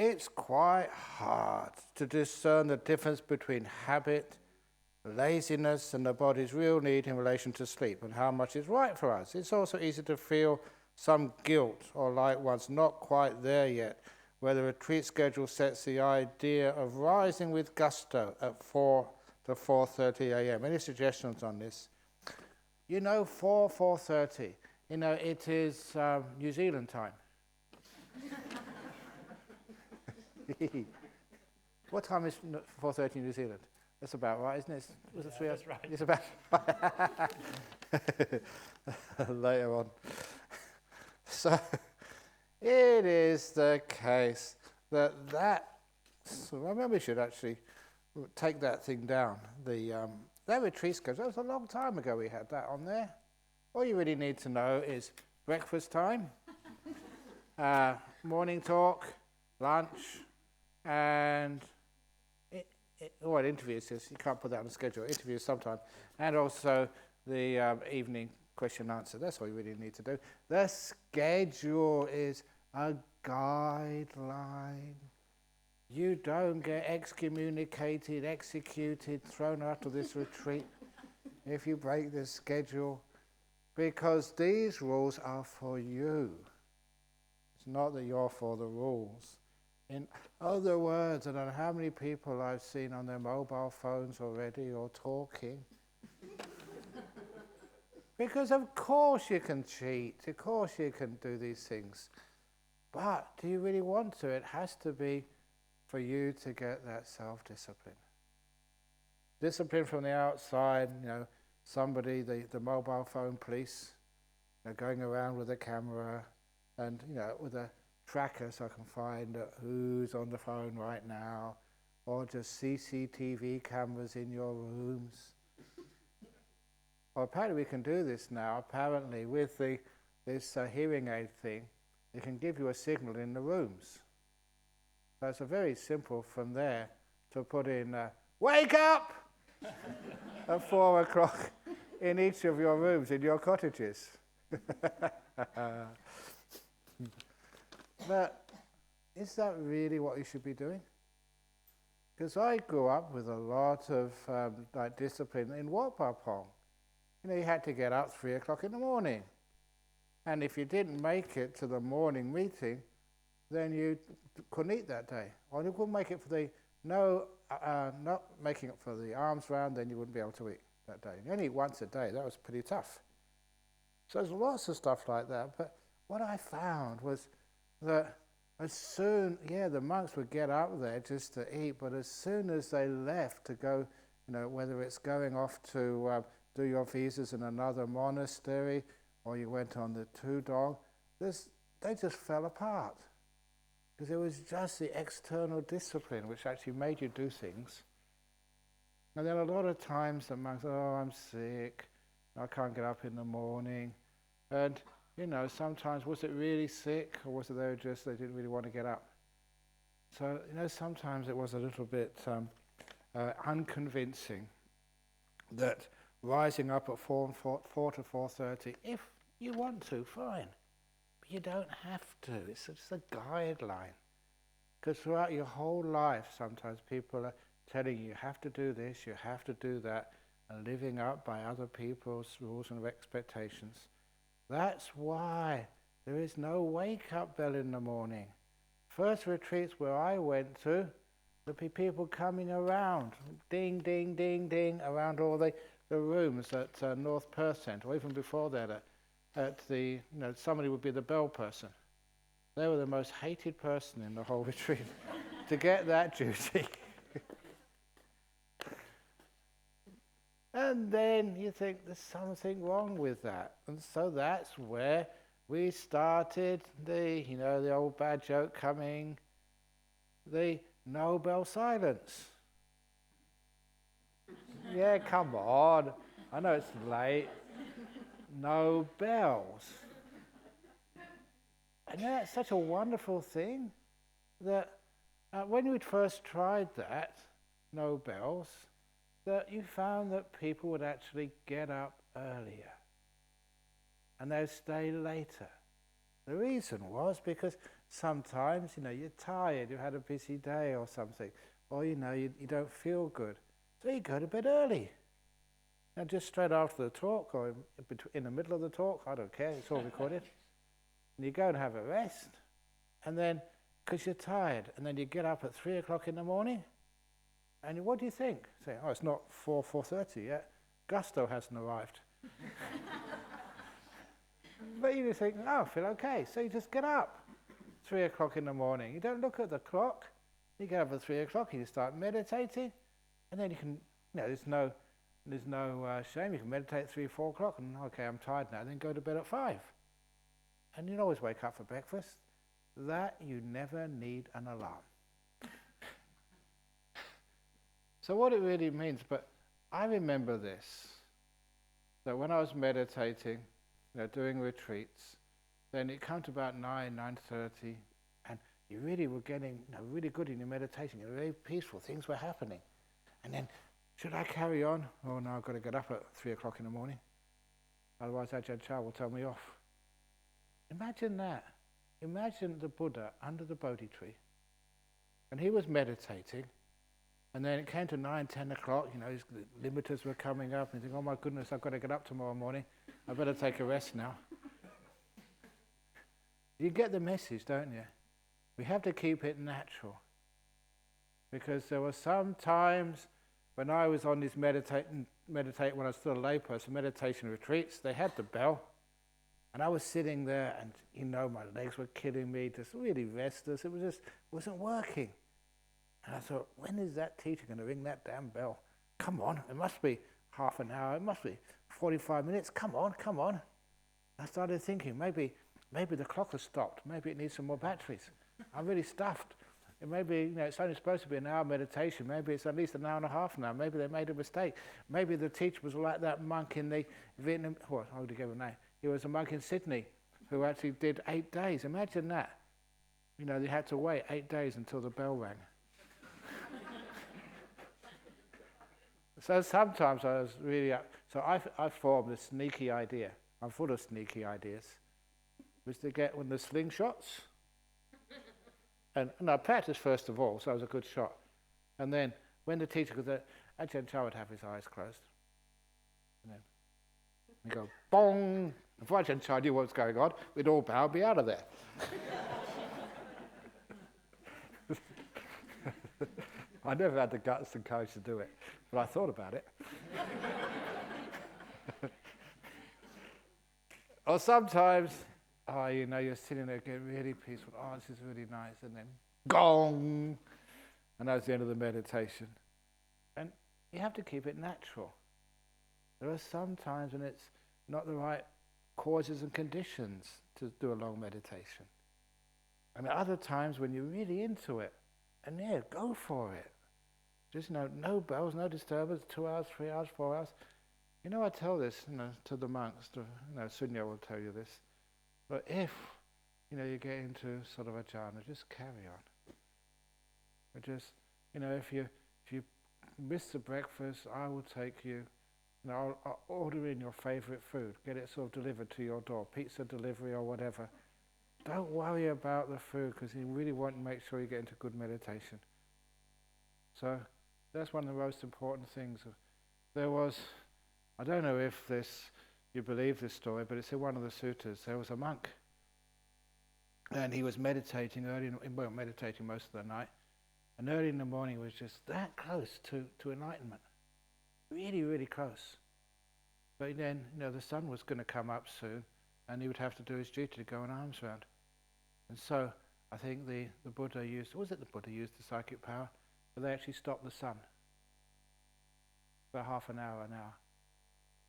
it's quite hard to discern the difference between habit, laziness, and the body's real need in relation to sleep and how much is right for us. It's also easy to feel some guilt or like one's not quite there yet, where the retreat schedule sets the idea of rising with gusto at 4 to 4:30 a.m. Any suggestions on this? 4:30. It is New Zealand time. What time is 4:30 in New Zealand? That's about right, isn't it? Was it 3 hours? That's right. It's about later on. So it is the case that so maybe we should actually take that thing down. That retreat schedule, that was a long time ago we had that on there. All you really need to know is breakfast time, morning talk, lunch, and interviews. You can't put that on the schedule. Interviews sometime, and also the evening question and answer. That's all you really need to do. The schedule is a guideline. You don't get excommunicated, executed, thrown out of this retreat if you break the schedule, because these rules are for you. It's not that you're for the rules. In other words, I don't know how many people I've seen on their mobile phones already or talking. Because of course you can cheat, of course you can do these things. But do you really want to? It has to be for you to get that self-discipline. Discipline from the outside, somebody, the mobile phone police, going around with a camera and, with a tracker so I can find who's on the phone right now, or just CCTV cameras in your rooms. Well, apparently we can do this now. Apparently with this hearing aid thing, it can give you a signal in the rooms. So it's very simple from there to put in, wake up! at 4 o'clock in each of your rooms in your cottages. But is that really what you should be doing? Because I grew up with a lot of discipline in Wat Pah Pong. You had to get up 3 o'clock in the morning. And if you didn't make it to the morning meeting, then you couldn't eat that day. Or you couldn't make it for not making it for the arms round, then you wouldn't be able to eat that day. You only eat once a day. That was pretty tough. So there's lots of stuff like that. But what I found was that as soon, the monks would get up there just to eat, but as soon as they left to go, whether it's going off to do your visas in another monastery, or you went on the Tudong, they just fell apart. Because it was just the external discipline which actually made you do things. And then a lot of times the monks, I'm sick, I can't get up in the morning. And, sometimes was it really sick, or was it they didn't really want to get up? So, sometimes it was a little bit unconvincing that rising up at 4 to 4:30, if you want to, fine. But you don't have to. It's just a guideline. Because throughout your whole life, sometimes people are telling you have to do this, you have to do that, and living up by other people's rules and expectations. That's why there is no wake-up bell in the morning. First retreats where I went to, there'd be people coming around, ding, ding, ding, ding, around all the rooms at North Perth Centre, or even before that, somebody would be the bell person. They were the most hated person in the whole retreat to get that duty. And then you think there's something wrong with that. And so that's where we started the old bad joke coming, the no bell silence. Yeah, come on. I know it's late. No bells. And that's such a wonderful thing that when we'd first tried that, no bells, that you found that people would actually get up earlier and they'd stay later. The reason was because sometimes, you're tired, you had a busy day or something, or, you don't feel good. So you go to bed early. And just straight after the talk, or in the middle of the talk, I don't care, it's all recorded. And you go and have a rest, and then, because you're tired, and then you get up at 3 o'clock in the morning, and what do you think? Say, oh, it's not 4:30 yet. Gusto hasn't arrived. But you just think, oh, I feel okay. So you just get up 3 o'clock in the morning. You don't look at the clock. You get up at 3 o'clock and you start meditating, and then you can, there's no shame. You can meditate at 3, 4 o'clock, and okay, I'm tired now. Then go to bed at 5, and you always wake up for breakfast. That you never need an alarm. So what it really means, but I remember this, that when I was meditating, doing retreats, then it came to about 9:30, and you really were getting really good in your meditation. You were very peaceful. Things were happening. And then, should I carry on? Oh no, I've got to get up at 3 o'clock in the morning. Otherwise Ajahn will tell me off. Imagine that. Imagine the Buddha under the Bodhi tree, and he was meditating, and then it came to 9, 10 o'clock, his limiters were coming up, and you think, oh my goodness, I've got to get up tomorrow morning. I better take a rest now. You get the message, don't you? We have to keep it natural. Because there were some times when I was on these meditate when I was still a layperson, meditation retreats, they had the bell, and I was sitting there, and my legs were killing me, just really restless. It wasn't working. And I thought, when is that teacher going to ring that damn bell? Come on, it must be half an hour, it must be 45 minutes, come on. I started thinking, maybe the clock has stopped, maybe it needs some more batteries. I'm really stuffed. And maybe it's only supposed to be an hour meditation, maybe it's at least an hour and a half now, maybe they made a mistake. Maybe the teacher was like that monk in the Vietnam, I would give a name. He was a monk in Sydney who actually did 8 days. Imagine that. They had to wait 8 days until the bell rang. So sometimes I was really so I formed a sneaky idea. I'm full of sneaky ideas. Was to get one of the slingshots, and I practiced first of all, so I was a good shot. And then when the teacher, because Ajahn would have his eyes closed, and then we go bong. If Ajahn knew what was going on, we'd all bow and be out of there. I never had the guts and courage to do it, but I thought about it. Or sometimes, you're sitting there getting really peaceful. Oh, this is really nice. And then, gong! And that was the end of the meditation. And you have to keep it natural. There are some times when it's not the right causes and conditions to do a long meditation. And there are other times when you're really into it. And go for it. Just no bells, no disturbance, 2 hours, 3 hours, 4 hours. I tell this to the monks, Sunya will tell you this. But if, you get into sort of a jhana, just carry on. But just, if you miss the breakfast, I will take you, I'll order in your favourite food, get it sort of delivered to your door, pizza delivery or whatever. Don't worry about the food, because you really want to make sure you get into good meditation. So that's one of the most important things. There was, I don't know if you believe this story, but it's in one of the suttas. There was a monk, and he was meditating meditating most of the night, and early in the morning he was just that close to enlightenment, really, really close. But then, the sun was going to come up soon, and he would have to do his duty to go an alms round. And so I think the Buddha used the psychic power, but they actually stopped the sun for half an hour.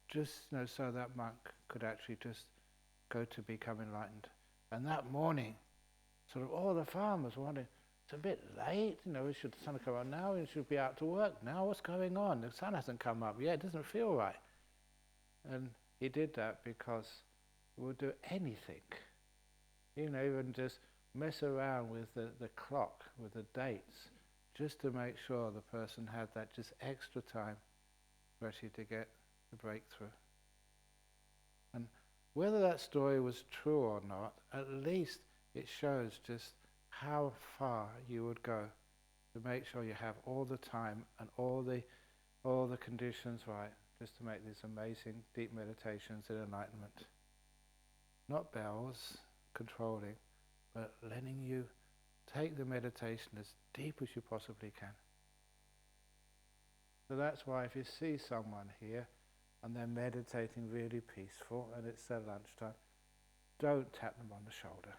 Just so that monk could actually just go to become enlightened. And that morning, sort of all the farmers were wondering, it's a bit late, should the sun come up now? We should be out to work now. What's going on? The sun hasn't come up yet. It doesn't feel right. And he did that because he would do anything, even just mess around with the clock, with the dates, just to make sure the person had that just extra time for actually to get the breakthrough. And whether that story was true or not, at least it shows just how far you would go to make sure you have all the time and all the conditions right, just to make these amazing deep meditations in enlightenment. Not bells controlling, but letting you take the meditation as deep as you possibly can. So that's why if you see someone here and they're meditating really peaceful and it's their lunchtime, don't tap them on the shoulder.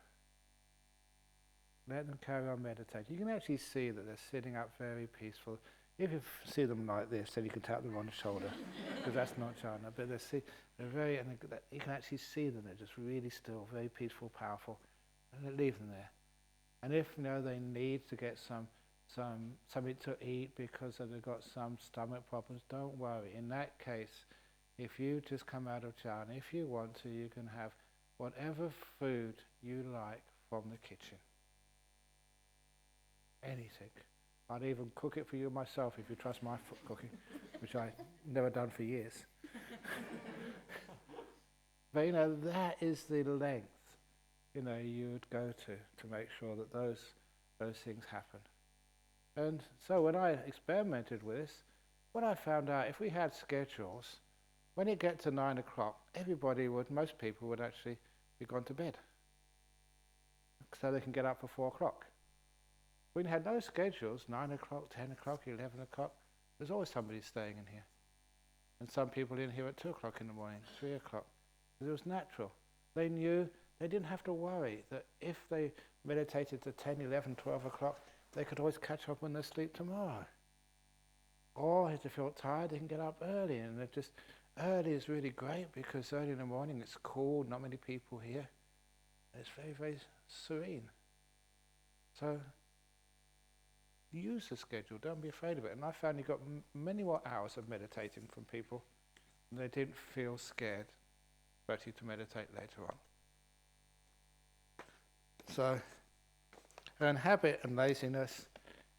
Let them carry on meditating. You can actually see that they're sitting up very peaceful. If you see them like this, then you can tap them on the shoulder, because that's not jhana. But they're very, and you can actually see them. They're just really still, very peaceful, powerful, and leave them there. And if they need to get something to eat because they've got some stomach problems, don't worry. In that case, if you just come out of jhana, if you want to, you can have whatever food you like from the kitchen. Anything. I'd even cook it for you myself if you trust my cooking, which I've never done for years. But that is the length you would go to make sure that those things happen. And so when I experimented with this, what I found out, if we had schedules, when it gets to 9 o'clock, most people would actually be gone to bed, so they can get up for 4 o'clock. We had no schedules, 9 o'clock, 10 o'clock, 11 o'clock. There's always somebody staying in here. And some people in here at 2 o'clock in the morning, 3 o'clock. It was natural. They knew they didn't have to worry that if they meditated to 10, 11, 12 o'clock, they could always catch up on their sleep tomorrow. Or if they feel tired, they can get up early. And early is really great because early in the morning it's cool, not many people here. It's very, very serene. So use the schedule, don't be afraid of it. And I found you got many more hours of meditating from people, and they didn't feel scared, especially to meditate later on. So, and habit and laziness,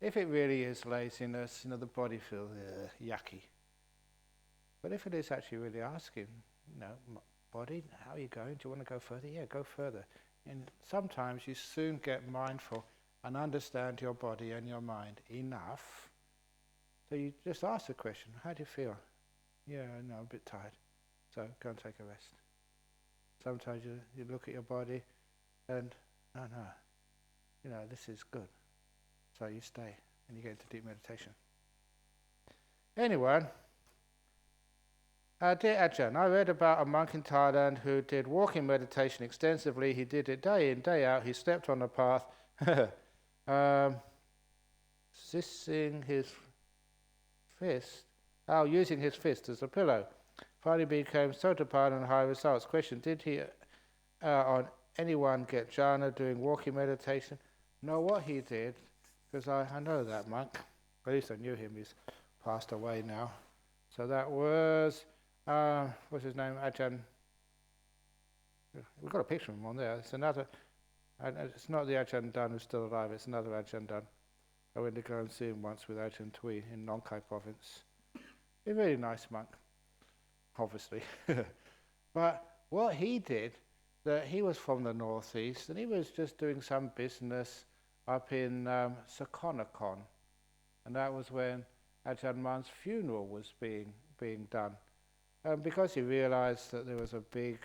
if it really is laziness, the body feels yucky. But if it is actually really asking, body, how are you going? Do you want to go further? Yeah, go further. And sometimes you soon get mindful and understand your body and your mind enough. So you just ask the question, how do you feel? Yeah, no, I'm a bit tired. So go and take a rest. Sometimes you look at your body and, no, this is good. So you stay and you get into deep meditation. Anyway, dear Ajahn, I read about a monk in Thailand who did walking meditation extensively. He did it day in, day out. He stepped on the path. Using his fist as a pillow. Finally became so tired and high results. Question, did he on anyone get jhana doing walking meditation? No, what he did, because I know that monk, at least I knew him, he's passed away now. So that was, what's his name, Ajahn. We've got a picture of him on there. It's another. It's not the Ajahn Dan who's still alive, it's another Ajahn Dan. I went to go and see him once with Ajahn Tui in Nong Khai province. A really nice monk, obviously. But what he did, that he was from the northeast and he was just doing some business up in Sakonakon. And that was when Ajahn Mun's funeral was being done. Because he realized that there was a big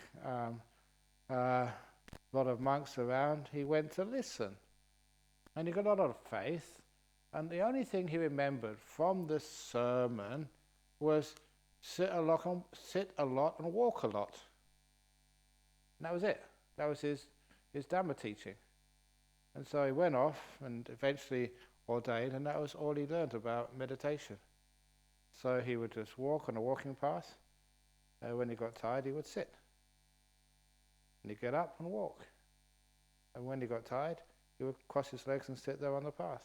lot of monks around, he went to listen. And he got a lot of faith. And the only thing he remembered from this sermon was sit a lot and walk a lot. And that was it. That was his Dhamma teaching. And so he went off and eventually ordained, and that was all he learned about meditation. So he would just walk on a walking path. When he got tired, he would sit. And he'd get up and walk. And when he got tired, he would cross his legs and sit there on the path.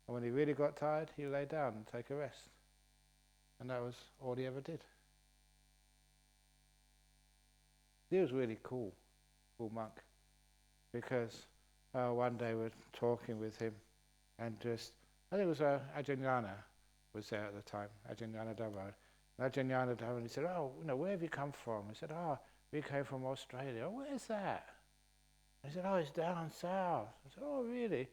And when he really got tired, he lay down and take a rest. And that was all he ever did. He was really cool monk. Because one day we were talking with him, and I think it was Ajahn Jhana was there at the time, Ajahn Jhana Dhamma. And Ajahn Jhana Dhamma, he said, where have you come from? He said, we came from Australia. Oh, where's that? He said, oh, it's down south. I said, oh, really?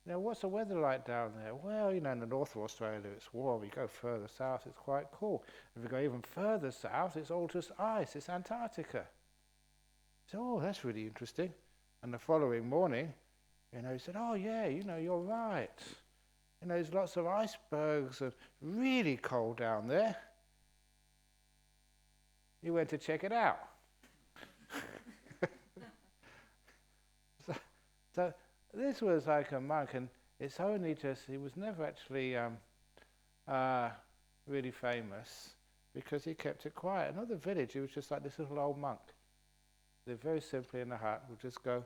What's the weather like down there? Well, in the north of Australia, it's warm. You go further south, it's quite cool. If you go even further south, it's all just ice. It's Antarctica. I said, oh, that's really interesting. And the following morning, he said, oh, yeah, you're right. There's lots of icebergs and really cold down there. He went to check it out. So this was like a monk, and it's only just, he was never actually really famous because he kept it quiet. Another village, he was just like this little old monk. Lived very simply in the hut, would just go,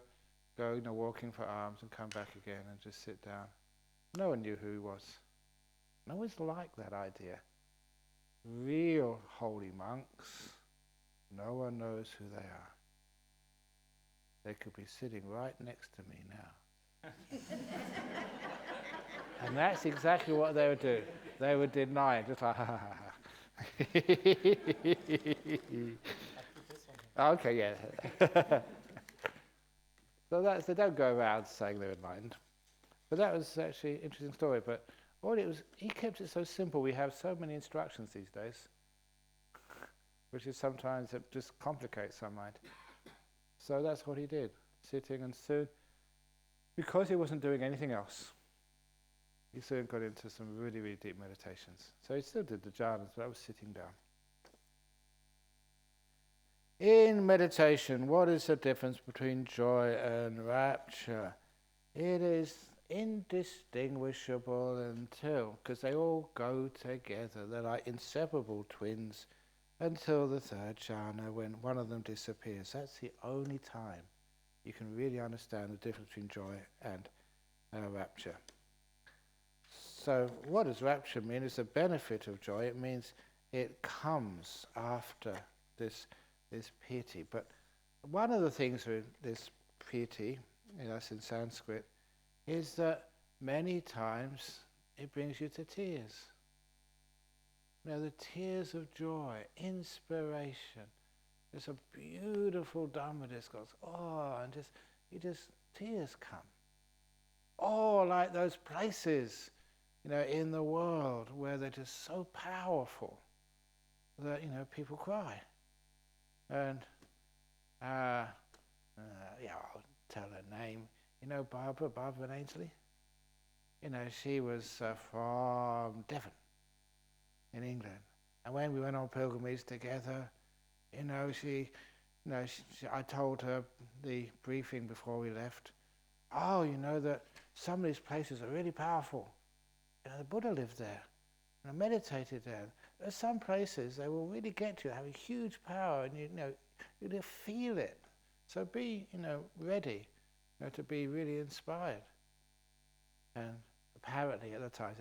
walking for alms and come back again and just sit down. No one knew who he was. I always liked that idea. Real holy monks, no one knows who they are. They could be sitting right next to me now. And that's exactly what they would do. They would deny, just like, ha ha ha. Okay, yeah. So don't go around saying they're enlightened. But that was actually an interesting story. But he kept it so simple. We have so many instructions these days, which is sometimes it just complicates our mind. So that's what he did, sitting, and soon, because he wasn't doing anything else, he soon got into some really, really deep meditations. So he still did the jhanas, but I was sitting down. In meditation, what is the difference between joy and rapture? It is indistinguishable because they all go together. They're like inseparable twins until the third jhana, when one of them disappears. That's the only time you can really understand the difference between joy and rapture. So what does rapture mean? It's a benefit of joy. It means it comes after this piti. But one of the things with this piti, that's in Sanskrit, is that many times it brings you to tears. The tears of joy, inspiration. There's a beautiful Dhamma discourse. And tears come. Oh, like those places, in the world where they're just so powerful that, people cry. And, I'll tell her name. Barbara Ainsley? She was from Devon in England. And when we went on pilgrimage together, I told her the briefing before we left, that some of these places are really powerful. The Buddha lived there, and I meditated there. There's some places they will really get you, have a huge power, and you'll feel it. So be, ready, to be really inspired. And apparently at the time I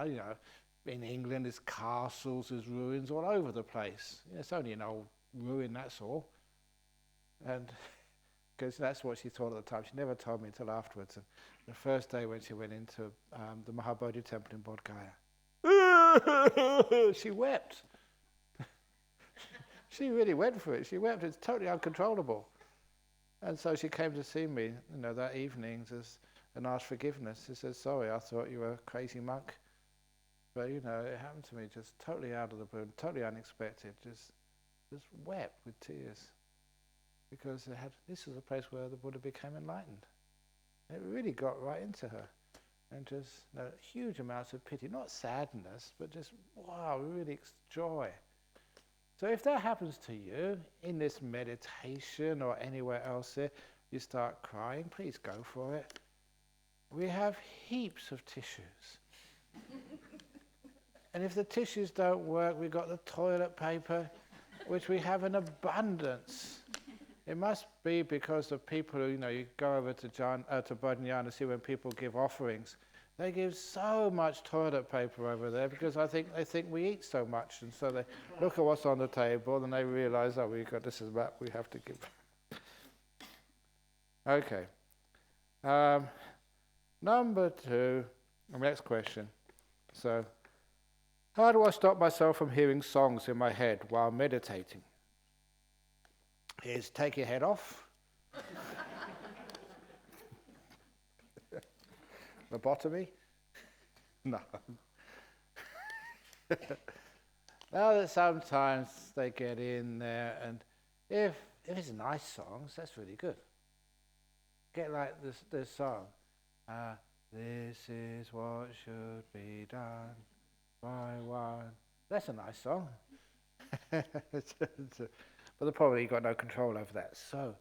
said, in England there's castles, there's ruins all over the place. It's only an old ruin, that's all. And because that's what she thought at the time. She never told me until afterwards. And the first day when she went into the Mahabodhi temple in Bodh Gaya, she wept. She really went for it. She wept. It's totally uncontrollable. And so she came to see me, that evening and asked forgiveness. She said, sorry, I thought you were a crazy monk. But, it happened to me just totally out of the blue, totally unexpected, just wept with tears. Because this is a place where the Buddha became enlightened. It really got right into her. And just huge amounts of pity, not sadness, but just, wow, really joy. So if that happens to you in this meditation or anywhere else there, you start crying, please go for it. We have heaps of tissues. And if the tissues don't work, we've got the toilet paper, which we have in abundance. It must be because of people who, you go over to Bodh to see when people give offerings. They give so much toilet paper over there because they think we eat so much, and so they look at what's on the table and they realise, this is what we have to give. Okay. Number 2, the next question. So, how do I stop myself from hearing songs in my head while meditating? Is take your head off. Lobotomy? No. Now that sometimes they get in there, and if it's nice songs, that's really good. Get like this song. This is what should be done by one. That's a nice song. But the problem, you've got no control over that. So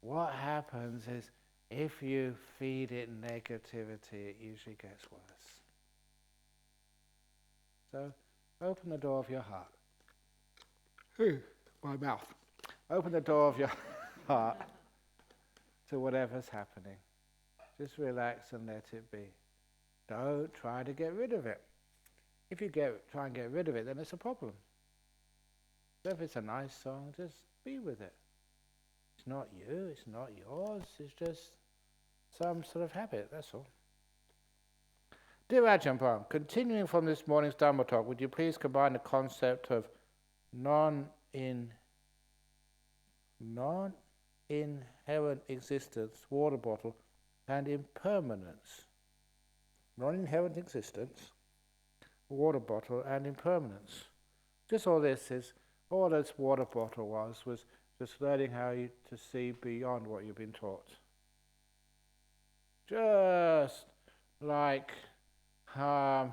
what happens is, if you feed it negativity, it usually gets worse. So open the door of your heart. My mouth. Open the door of your heart to whatever's happening. Just relax and let it be. Don't try to get rid of it. If you try and get rid of it, then it's a problem. So if it's a nice song, just be with it. It's not you, it's not yours, it's just some sort of habit, that's all. Dear Ajahn Brahm, continuing from this morning's Dhamma talk, would you please combine the concept of non-inherent existence, water bottle, and impermanence. Non-inherent existence, water bottle, and impermanence. Just all this water bottle was just learning how to see beyond what you've been taught. Just like that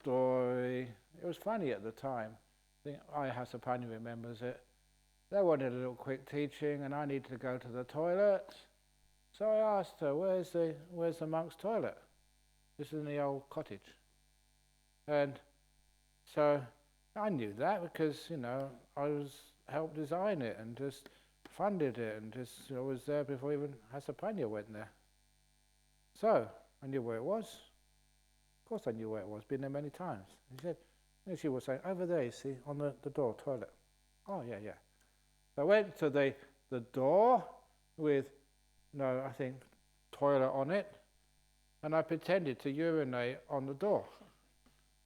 story. It was funny at the time. I think Ajahn remembers it. They wanted a little quick teaching, and I needed to go to the toilet. So I asked her, "Where's the monk's toilet?" This is in the old cottage, and so I knew that because I helped design it and just funded it and just was there before even Hasapanya went there. So I knew where it was. Of course I knew where it was. Been there many times. She was saying, "Over there, you see, on the door, toilet." Oh yeah. So I went to the door with toilet on it, and I pretended to urinate on the door.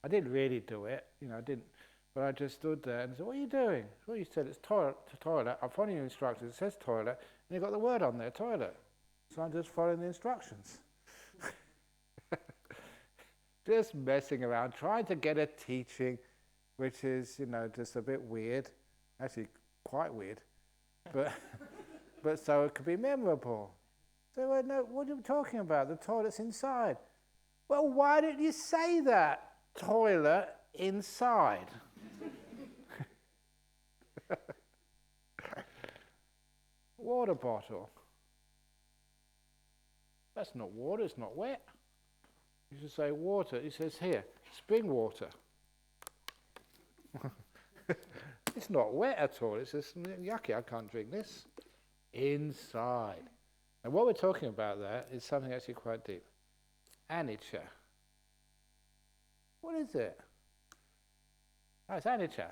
I didn't really do it, I didn't, but I just stood there and said, "What are you doing?" Well, you said it's toilet. I'm following your instructions. It says toilet, and you've got the word on there, toilet. So I'm just following the instructions. Just messing around, trying to get a teaching, which is, just a bit weird, actually quite weird, but so it could be memorable. So I know, what are you talking about? The toilet's inside. Well, why didn't you say that? Toilet inside. Water bottle. That's not water, it's not wet. You should say water. It says here, spring water. It's not wet at all. It's just yucky, I can't drink this. Inside. And what we're talking about there is something actually quite deep. Anicca. What is it? Oh, it's anicca.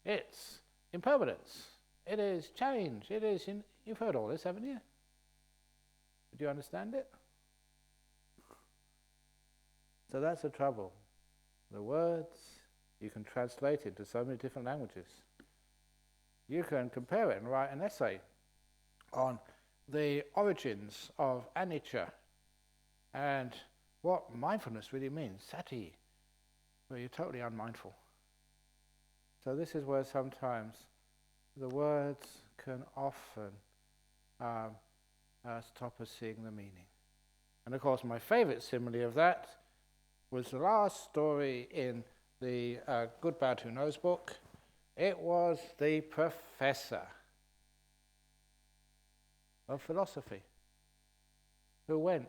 It's impermanence. It is change. It is, you've heard all this, haven't you? Do you understand it? So that's the trouble. The words, you can translate into so many different languages. You can compare it and write an essay on the origins of anicca and what mindfulness really means, sati, where you're totally unmindful. So this is where sometimes the words can often stop us seeing the meaning. And of course my favourite simile of that was the last story in the Good Bad Who Knows book. It was the professor of philosophy who went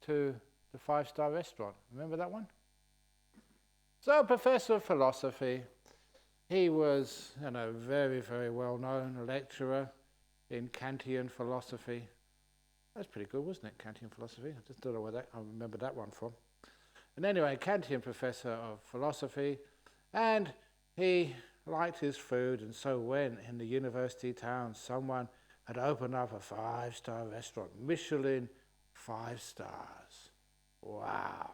to the 5-star restaurant. Remember that one? So professor of philosophy, he was very, very well-known lecturer in Kantian philosophy. That's pretty good, wasn't it, Kantian philosophy? I just don't know where I remember that one from. And anyway, Kantian professor of philosophy, and he liked his food, and so when in the university town someone had opened up a 5-star restaurant, Michelin 5 stars. Wow.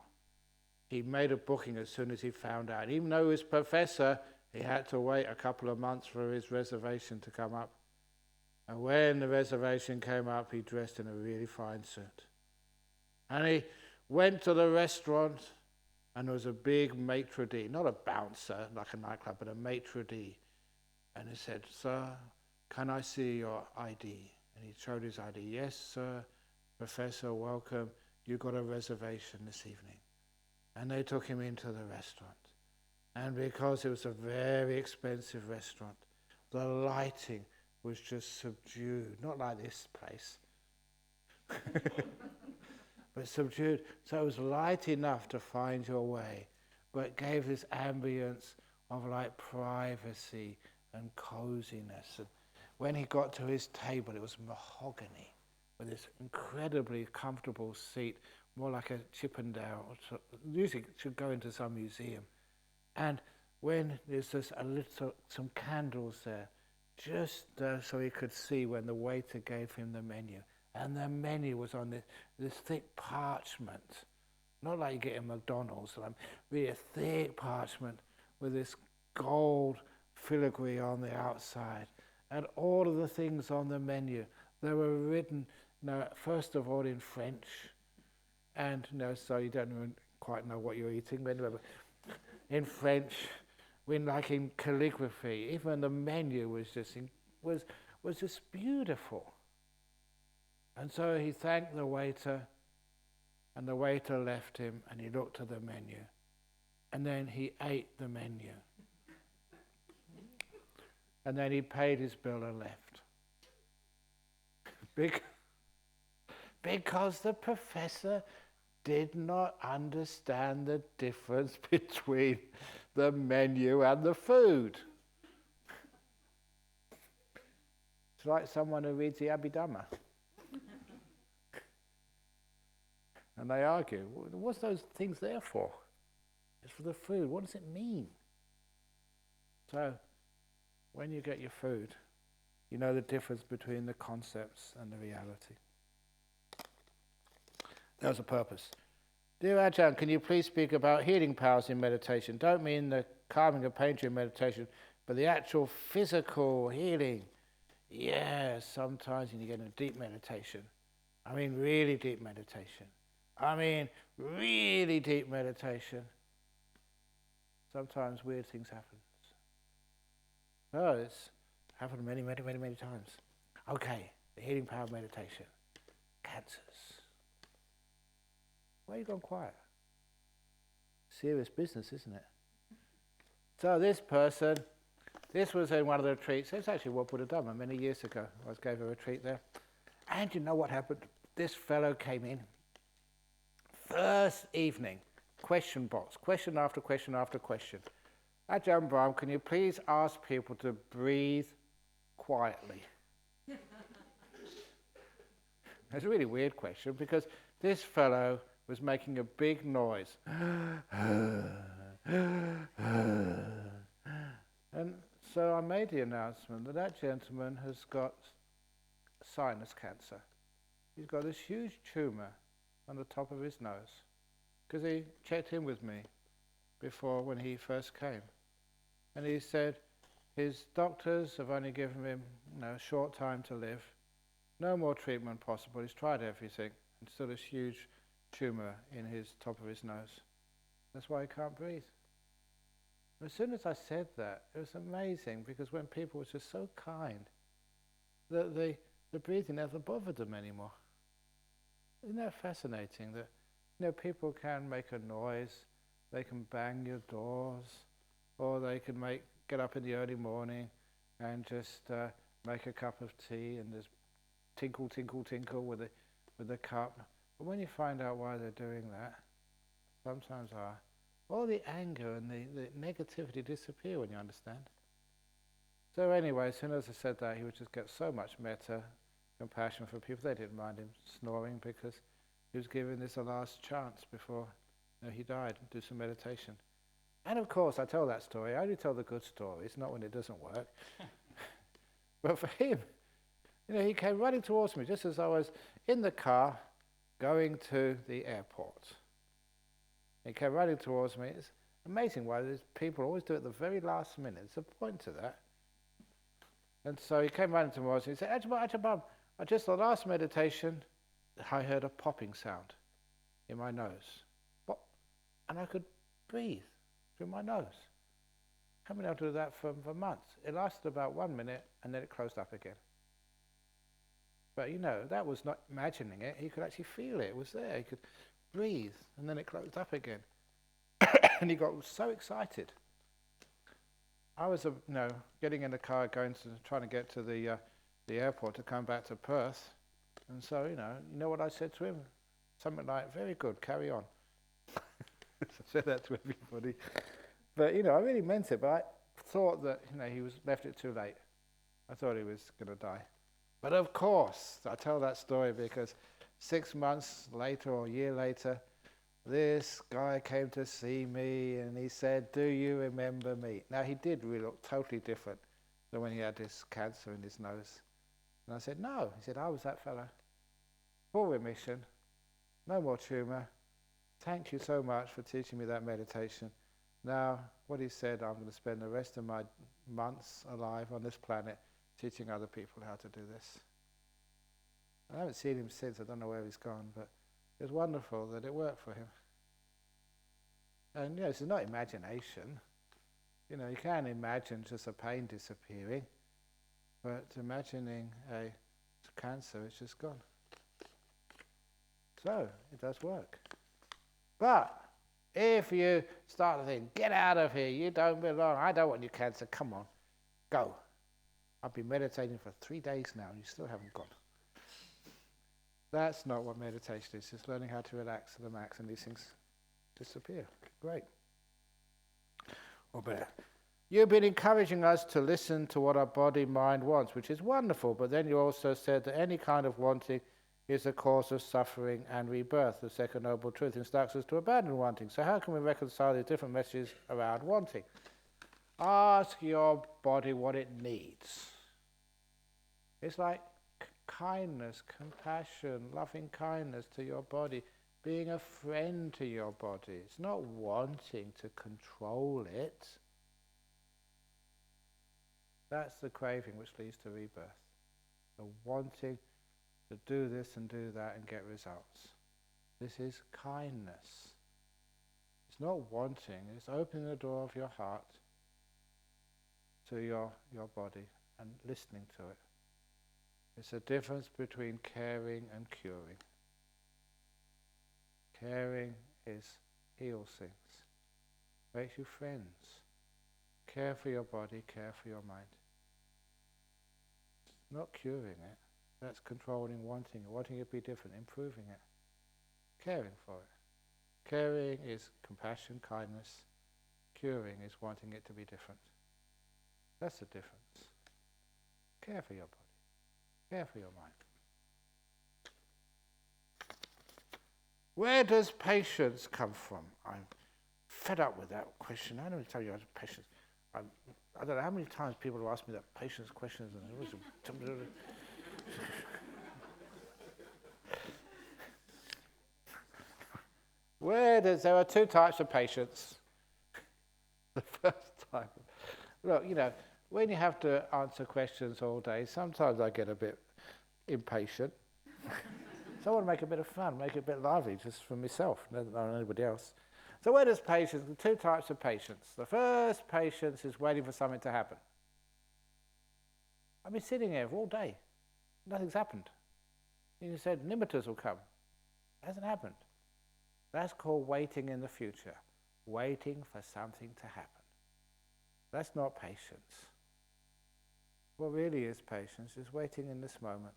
He made a booking as soon as he found out. Even though he was professor, he had to wait a couple of months for his reservation to come up. And when the reservation came up, he dressed in a really fine suit. And he went to the restaurant, and there was a big maitre d', not a bouncer like a nightclub, but a maitre d'. And he said, "Sir, can I see your ID?" And he showed his ID. "Yes, sir, Professor, welcome. You got a reservation this evening." And they took him into the restaurant. And because it was a very expensive restaurant, the lighting was just subdued, not like this place, but subdued. So it was light enough to find your way, but it gave this ambience of like privacy and coziness. And when he got to his table, it was mahogany with this incredibly comfortable seat, more like a Chippendale. Usually it should go into some museum. And when there's just some candles there, just so he could see when the waiter gave him the menu. And the menu was on this thick parchment, not like you get in McDonald's, really a thick parchment with this gold filigree on the outside. And all of the things on the menu, they were written, first of all in French, and so you don't even quite know what you're eating, but anyway, in French, in calligraphy. Even the menu was just beautiful. And so he thanked the waiter, and the waiter left him, and he looked at the menu, and then he ate the menu. And then he paid his bill and left. Because the professor did not understand the difference between the menu and the food. It's like someone who reads the Abhidhamma. And they argue, what's those things there for? It's for the food. What does it mean? So, when you get your food, you know the difference between the concepts and the reality. That was the purpose. Dear Ajahn, can you please speak about healing powers in meditation? Don't mean the calming of pain during meditation, but the actual physical healing. Yes, sometimes when you get into deep meditation. I mean really deep meditation. Sometimes weird things happen. Oh, it's happened many times. Okay, the healing power of meditation. Cancers. Why are you gone quiet? Serious business, isn't it? So this person, this was in one of the retreats. It's actually what Buddha Dhamma many years ago. I gave a retreat there. And you know what happened? This fellow came in. First evening, question box, question after question after question. Ajahn Brahm, can you please ask people to breathe quietly? It's a really weird question because this fellow was making a big noise. And so I made the announcement that gentleman has got sinus cancer. He's got this huge tumour on the top of his nose because he checked in with me before when he first came. And he said his doctors have only given him a short time to live. No more treatment possible. He's tried everything. And still this huge tumour in his top of his nose. That's why he can't breathe. As soon as I said that, it was amazing because when people were just so kind that the breathing never bothered them anymore. Isn't that fascinating that people can make a noise, they can bang your doors, or they can get up in the early morning and just make a cup of tea and just tinkle, tinkle, tinkle with the cup. But when you find out why they're doing that, sometimes all the anger and the negativity disappear when you understand. So anyway, as soon as I said that, he would just get so much metta, compassion for people. They didn't mind him snoring because he was giving this a last chance before he died, do some meditation. And of course, I tell that story. I only tell the good stories, not when it doesn't work. But for him, he came running towards me just as I was in the car going to the airport. He came running towards me. It's amazing why these people always do it at the very last minute. There's a point to that. And so he came running to us and he said, Ajahn, just the last meditation, I heard a popping sound in my nose. Pop. And I could breathe through my nose. I've been able to do that for months. It lasted about 1 minute and then it closed up again. But that was not imagining it. He could actually feel it. It was there. He could breathe and then it closed up again. And he got so excited. I was, getting in the car, trying to get to the airport to come back to Perth. And so, you know what I said to him? Something like, very good, carry on. I said that to everybody. But, I really meant it. But I thought that, he left it too late. I thought he was going to die. But of course, I tell that story because 6 months later or a year later, this guy came to see me and he said, do you remember me? Now, he did really look totally different than when he had this cancer in his nose. And I said, no. He said, I was that fella. Full remission, no more tumour. Thank you so much for teaching me that meditation. Now, what he said, I'm going to spend the rest of my months alive on this planet teaching other people how to do this. I haven't seen him since. I don't know where he's gone, but it was wonderful that it worked for him. And it's not imagination. You can imagine just a pain disappearing, but imagining a cancer is just gone. So, it does work. But if you start to think, get out of here, you don't belong, I don't want your cancer, come on, go. I've been meditating for 3 days now and you still haven't gone. That's not what meditation is. It's learning how to relax to the max and these things disappear. Great. Or better. You've been encouraging us to listen to what our body, mind wants, which is wonderful, but then you also said that any kind of wanting is a cause of suffering and rebirth. The second noble truth instructs us to abandon wanting. So how can we reconcile the different messages around wanting? Ask your body what it needs. It's like kindness, compassion, loving kindness to your body, being a friend to your body. It's not wanting to control it. That's the craving which leads to rebirth. The wanting to do this and do that and get results. This is kindness. It's not wanting, it's opening the door of your heart to your body and listening to it. It's a difference between caring and curing. Caring heals things, makes you friends. Care for your body, care for your mind. Not curing it, that's controlling, wanting it to be different, improving it. Caring for it. Caring is compassion, kindness. Curing is wanting it to be different. That's the difference. Care for your body. Care for your mind. Where does patience come from? I'm fed up with that question. I don't tell you about patience. I don't know how many times people have asked me that patience question. There are two types of patience. The first type. Look, when you have to answer questions all day, sometimes I get a bit impatient. So I want to make a bit of fun, make it a bit lively, just for myself, not anybody else. So where does patience, the two types of patience. The first patience is waiting for something to happen. I've been sitting here all day. Nothing's happened. You said nimittas will come. It hasn't happened. That's called waiting in the future. Waiting for something to happen. That's not patience. What really is patience is waiting in this moment.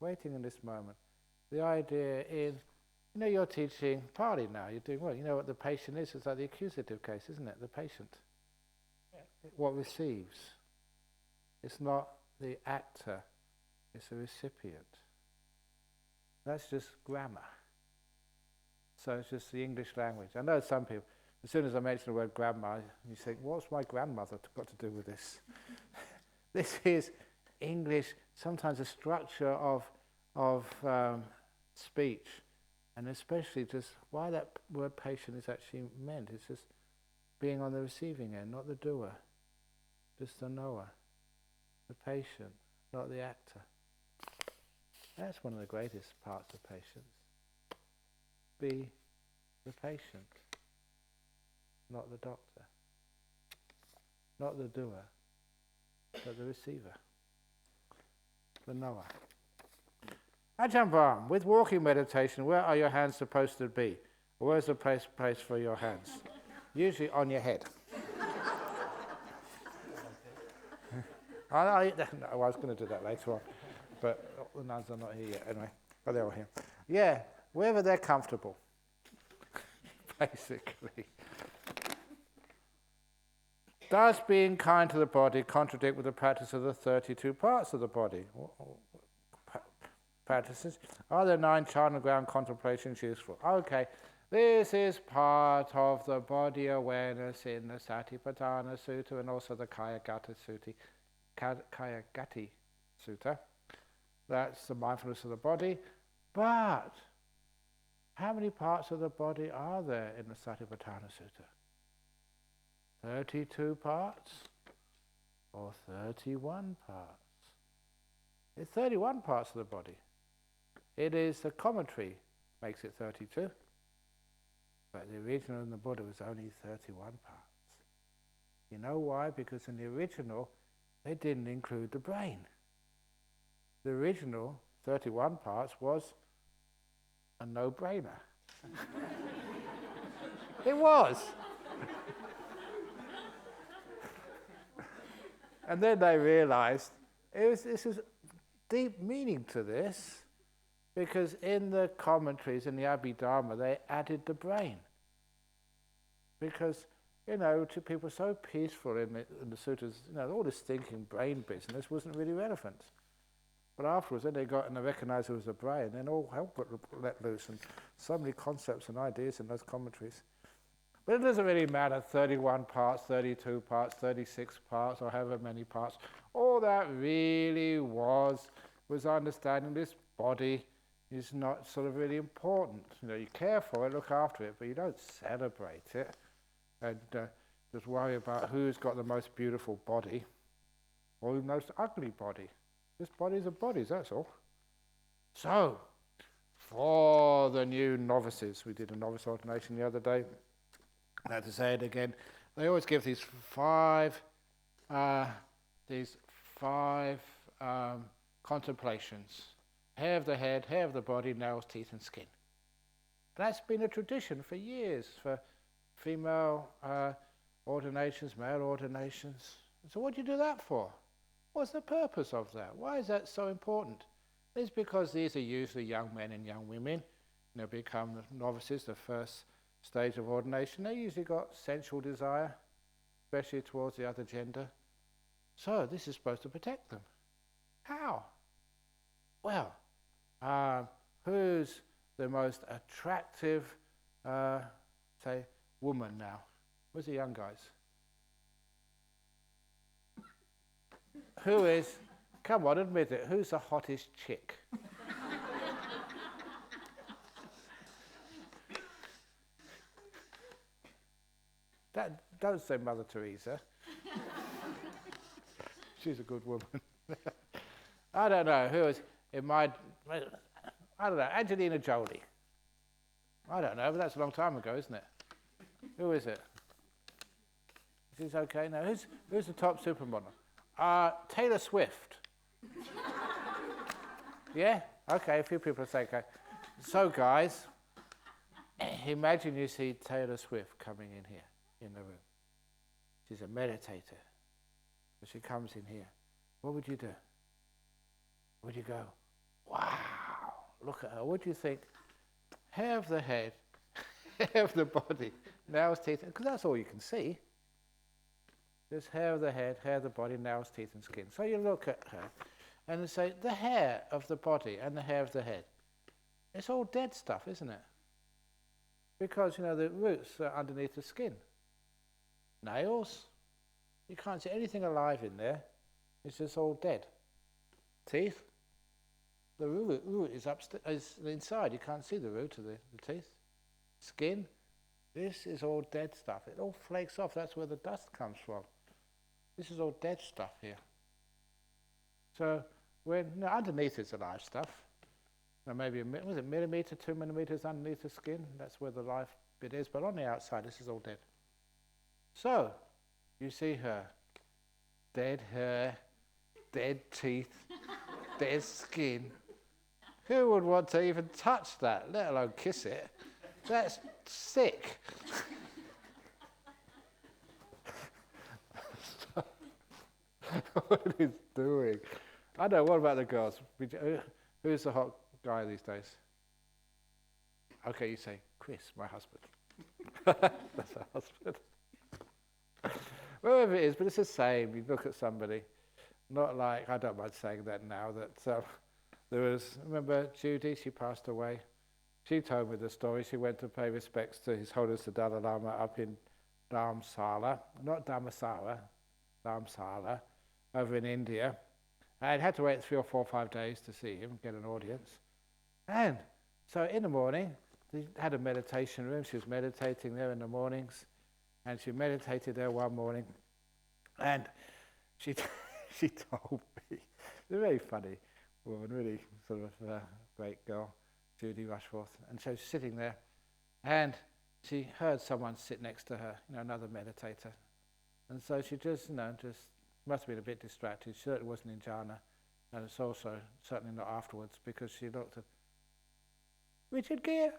Waiting in this moment. The idea in, you're teaching Pali now, you're doing well. You know what the patient is? It's like the accusative case, isn't it? The patient. What receives. It's not the actor, it's the recipient. That's just grammar. So it's just the English language. I know some people, as soon as I mention the word grandma, you think, what's my grandmother got to do with this? This is English, sometimes a structure of speech, and especially just why that word patient is actually meant. It's just being on the receiving end, not the doer. just the knower, the patient, not the actor. That's one of the greatest parts of patience. Be the patient, not the doctor, not the doer, but the receiver, the knower. Ajahn Brahm, with walking meditation, where are your hands supposed to be? Where's the place for your hands? Usually on your head. I was going to do that later on, but the nuns are not here yet anyway. But they're all here. Yeah, wherever they're comfortable, basically. Does being kind to the body contradict with the practice of the 32 parts of the body? Practices. Are there 9 Jhana ground contemplations useful? Okay, this is part of the body awareness in the Satipatthana Sutta and also the Kayagati Sutta. That's the mindfulness of the body. But how many parts of the body are there in the Satipatthana Sutta? 32 parts or 31 parts? It's 31 parts of the body. It is the commentary makes it 32. But the original in the Buddha was only 31 parts. You know why? Because in the original, they didn't include the brain. The original 31 parts was a no-brainer. It was. And then they realized this was deep meaning to this, because in the commentaries, in the Abhidharma, they added the brain. Because, to people so peaceful in the sutras, all this thinking brain business wasn't really relevant. But afterwards, then they got and they recognized it was the brain, then all hell let loose, and so many concepts and ideas in those commentaries. But it doesn't really matter, 31 parts, 32 parts, 36 parts, or however many parts. All that really was understanding this body is not sort of really important. You care for it, look after it, but you don't celebrate it and just worry about who's got the most beautiful body or the most ugly body. This body's a body, that's all. So, for the new novices, we did a novice ordination the other day. I have to say it again. They always give these five contemplations: hair of the head, hair of the body, nails, teeth, and skin. That's been a tradition for years for female ordinations, male ordinations. So what do you do that for? What's the purpose of that? Why is that so important? It's because these are usually young men and young women. Become novices, the first stage of ordination. They usually got sensual desire, especially towards the other gender. So this is supposed to protect them. How? Well, who's the most attractive, woman now? Where's the young guys? Who is, come on, admit it, who's the hottest chick? Don't say Mother Teresa. She's a good woman. I don't know, who is, I don't know, Angelina Jolie. I don't know, but that's a long time ago, isn't it? Who is it? Is this okay now? Who's the top supermodel? Taylor Swift. Yeah? Okay, a few people say okay. So guys, imagine you see Taylor Swift coming in here, in the room. She's a meditator. So she comes in here. What would you do? Would you go, wow, look at her. What do you think? Hair of the head, hair of the body, nails, teeth, because that's all you can see. Just hair of the head, hair of the body, nails, teeth, and skin. So you look at her and you say, the hair of the body and the hair of the head, it's all dead stuff, isn't it? Because, the roots are underneath the skin. Nails, you can't see anything alive in there. It's just all dead. Teeth, the root is inside. You can't see the root of the teeth. Skin, this is all dead stuff. It all flakes off. That's where the dust comes from. This is all dead stuff here. So when underneath is the live stuff. Maybe was it millimeter, 2 millimeters underneath the skin? That's where the live bit is. But on the outside, this is all dead. So you see her, dead hair, dead teeth, dead skin. Who would want to even touch that, let alone kiss it? That's sick. What he's doing. I don't know, what about the girls? Who's the hot guy these days? Okay, you say, Chris, my husband. That's her husband. Wherever it is, but it's the same. You look at somebody, not like, I don't mind saying that now, that there was, remember Judy, she passed away. She told me the story. She went to pay respects to His Holiness the Dalai Lama up in Dharamsala, not Dharmasala, Dharamsala, over in India. I had to wait 3 or 4 or 5 days to see him, get an audience. And so in the morning, they had a meditation room. She was meditating there in the mornings. And she meditated there one morning. And she told me, she's a very funny woman, really sort of great girl, Judy Rushforth. And so she's sitting there. And she heard someone sit next to her, another meditator. And so she just must have been a bit distracted. She certainly wasn't in jhana, and it's also certainly not afterwards, because she looked at Richard Gere,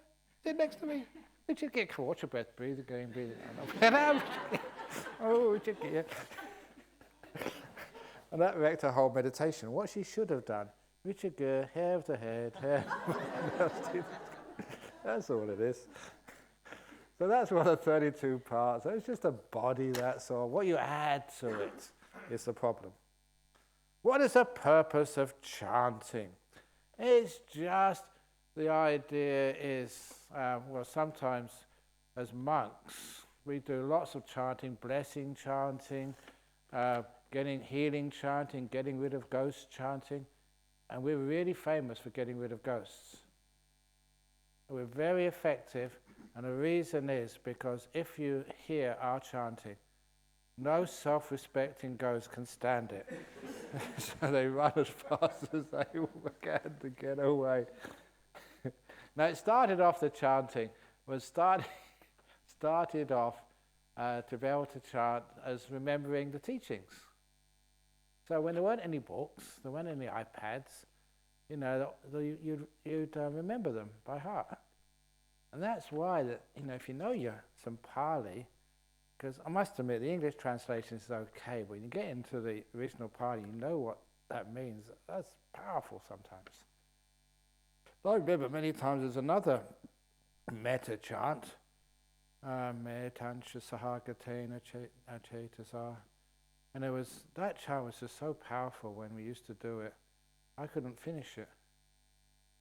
sit next to me. Richard Gere, watch your breath, breathe again, breathe out. Oh, Richard Gere. And that wrecked her whole meditation. What she should have done, Richard Gere, hair of the head, hair. That's all it is. So that's one of the 32 parts. So it's just a body, that's all. What you add to it is the problem. What is the purpose of chanting? It's just, the idea is, sometimes as monks, we do lots of chanting, blessing chanting, getting healing chanting, getting rid of ghost chanting, and we're really famous for getting rid of ghosts. We're very effective, and the reason is because if you hear our chanting, no self-respecting ghost can stand it. So they run as fast as they can to get away. Now it started off, the chanting was started off to be able to chant as remembering the teachings. So when there weren't any books, there weren't any iPads, you'd remember them by heart. And that's why that, if you know some Pali, because I must admit the English translation is okay, but when you get into the original Pali, you know what that means. That's powerful sometimes. But I remember many times there's another metta chant, Metansha Sahagatena Chetasa. And that chant was just so powerful when we used to do it. I couldn't finish it.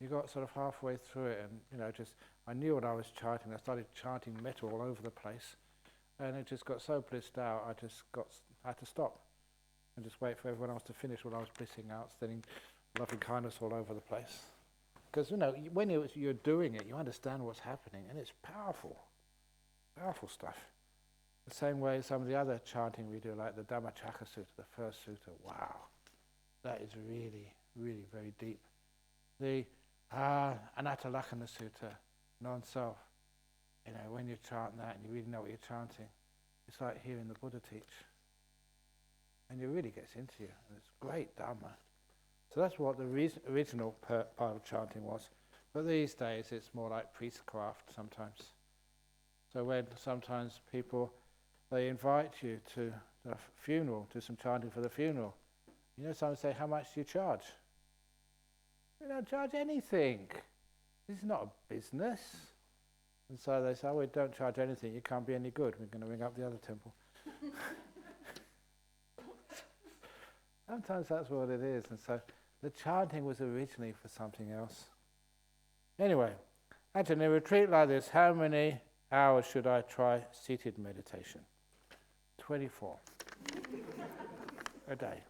You got sort of halfway through it, and I knew what I was chanting. I started chanting metta all over the place, and it just got so blissed out. I had to stop and just wait for everyone else to finish what I was blissing out, sending loving kindness all over the place. Because when you're doing it, you understand what's happening, and it's powerful, powerful stuff. The same way some of the other chanting we do, like the Dhammacakka Sutta, the first sutta. Wow, that is really, really very deep. The Anatalakkhana Sutta, non-self. When you chant that and you really know what you're chanting, it's like hearing the Buddha teach. And it really gets into you. And it's great Dhamma. So that's what the original part of chanting was. But these days it's more like priestcraft sometimes. So when sometimes people, they invite you to the funeral, do some chanting for the funeral. Some say, how much do you charge? We don't charge anything. This is not a business. And so they say, we don't charge anything, you can't be any good. We're going to ring up the other temple. Sometimes that's what it is. And so the chanting was originally for something else. Anyway, in a retreat like this, how many hours should I try seated meditation? 24 a day.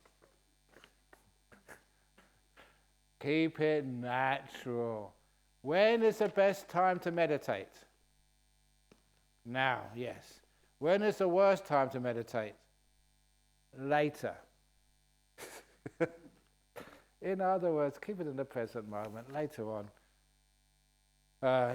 Keep it natural. When is the best time to meditate? Now, yes. When is the worst time to meditate? later. In other words, keep it in the present moment. Later on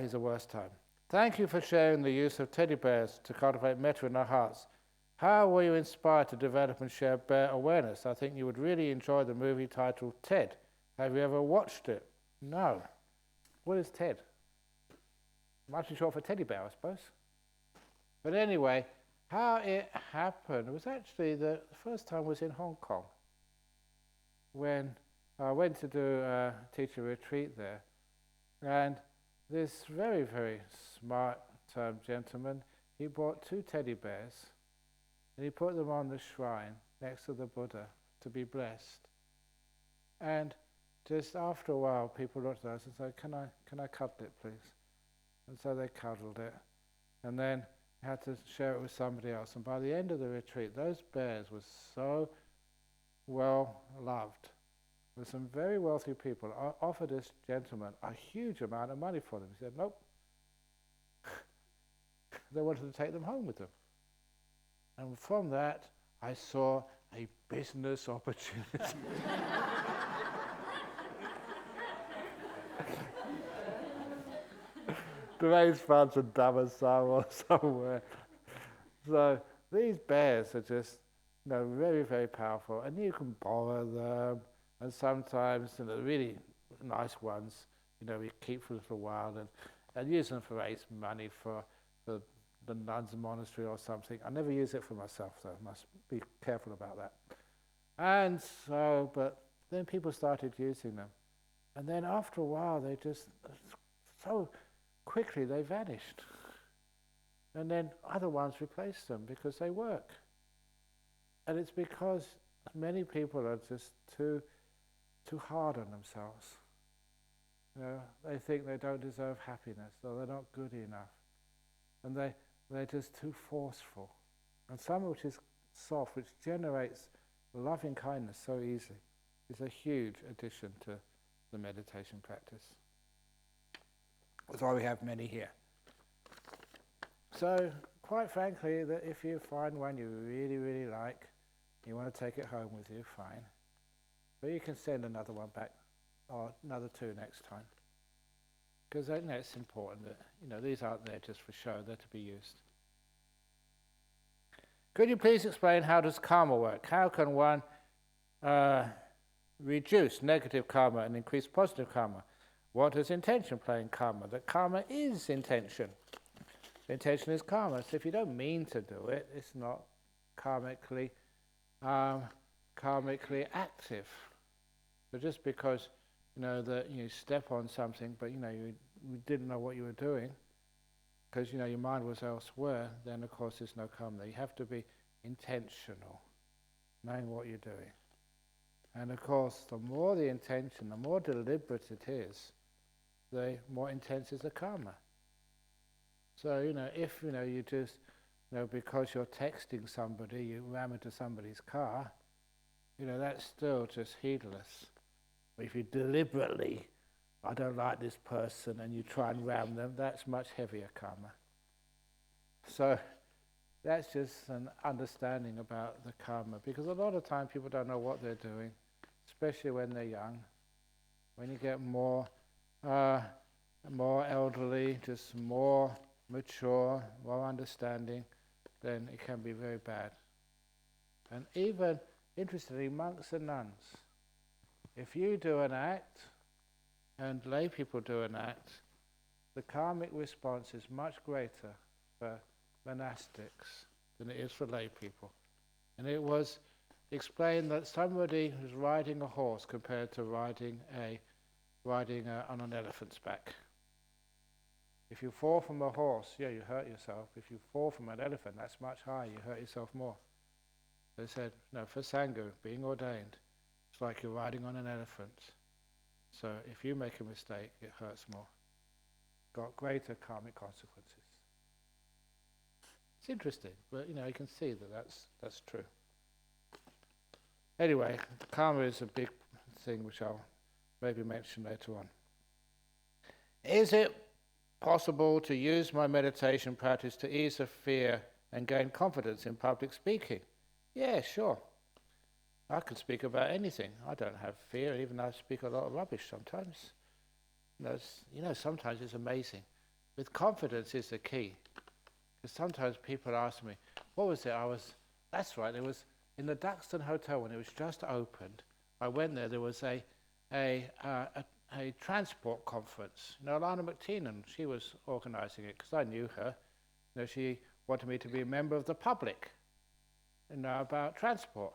is the worst time. Thank you for sharing the use of teddy bears to cultivate metta in our hearts. How were you inspired to develop and share bear awareness? I think you would really enjoy the movie titled Ted. Have you ever watched it? No. What is Ted? Much too short for teddy bear, I suppose. But anyway, how it happened was actually the first time was in Hong Kong, when I went to do a teacher retreat there, and this very, very smart gentleman, he brought 2 teddy bears and he put them on the shrine next to the Buddha to be blessed. And just after a while, people looked at us and said, can I cuddle it, please? And so they cuddled it. And then had to share it with somebody else. And by the end of the retreat, those bears were so well loved. There's some very wealthy people offered this gentleman a huge amount of money for them. He said, nope. They wanted to take them home with them. And from that, I saw a business opportunity. To raise funds for Dhammasam or somewhere. So these bears are just, very, very powerful, and you can borrow them, and sometimes, really nice ones, we keep for a little while and use them to raise money for the nuns' monastery or something. I never use it for myself, though. Must be careful about that. And so, but then people started using them, and then after a while, they just so quickly they vanished. And then other ones replaced them because they work. And it's because many people are just too hard on themselves. They think they don't deserve happiness, or they're not good enough. And they're just too forceful. And some which is soft, which generates loving kindness so easily, is a huge addition to the meditation practice. That's why we have many here. So, quite frankly, that if you find one you really, really like, you want to take it home with you, fine. But you can send another one back, or another 2 next time. Because I know it's important that, these aren't there just for show, they're to be used. Could you please explain how does karma work? How can one reduce negative karma and increase positive karma? What does intention play in karma? That karma is intention. Intention is karma. So if you don't mean to do it, it's not karmically active. So just because that you step on something, but you didn't know what you were doing, because your mind was elsewhere, then of course there's no karma. You have to be intentional, knowing what you're doing. And of course, the more the intention, the more deliberate it is, the more intense is the karma. So, if, you just, because you're texting somebody, you ram into somebody's car, that's still just heedless. But if you deliberately, I don't like this person, and you try and ram them, that's much heavier karma. So, that's just an understanding about the karma, because a lot of time people don't know what they're doing, especially when they're young. When you get more elderly, just more mature, more understanding, then it can be very bad. And even, interestingly, monks and nuns, if you do an act and lay people do an act, the karmic response is much greater for monastics than it is for lay people. And it was explained that somebody who's riding a horse compared to riding on an elephant's back. If you fall from a horse, you hurt yourself. If you fall from an elephant, that's much higher, you hurt yourself more. They said, for Sangha, being ordained, it's like you're riding on an elephant. So if you make a mistake, it hurts more. Got greater karmic consequences. It's interesting, but you can see that that's true. Anyway, karma is a big thing which I'll maybe mention later on. Is it possible to use my meditation practice to ease the fear and gain confidence in public speaking? Yeah, sure. I can speak about anything. I don't have fear, even though I speak a lot of rubbish sometimes. Sometimes it's amazing. With confidence is the key. Because sometimes people ask me, what was it? That's right, it was in the Duxton Hotel when it was just opened. I went there, there was a transport conference. Alana McTeenan, she was organising it because I knew her. She wanted me to be a member of the public, about transport.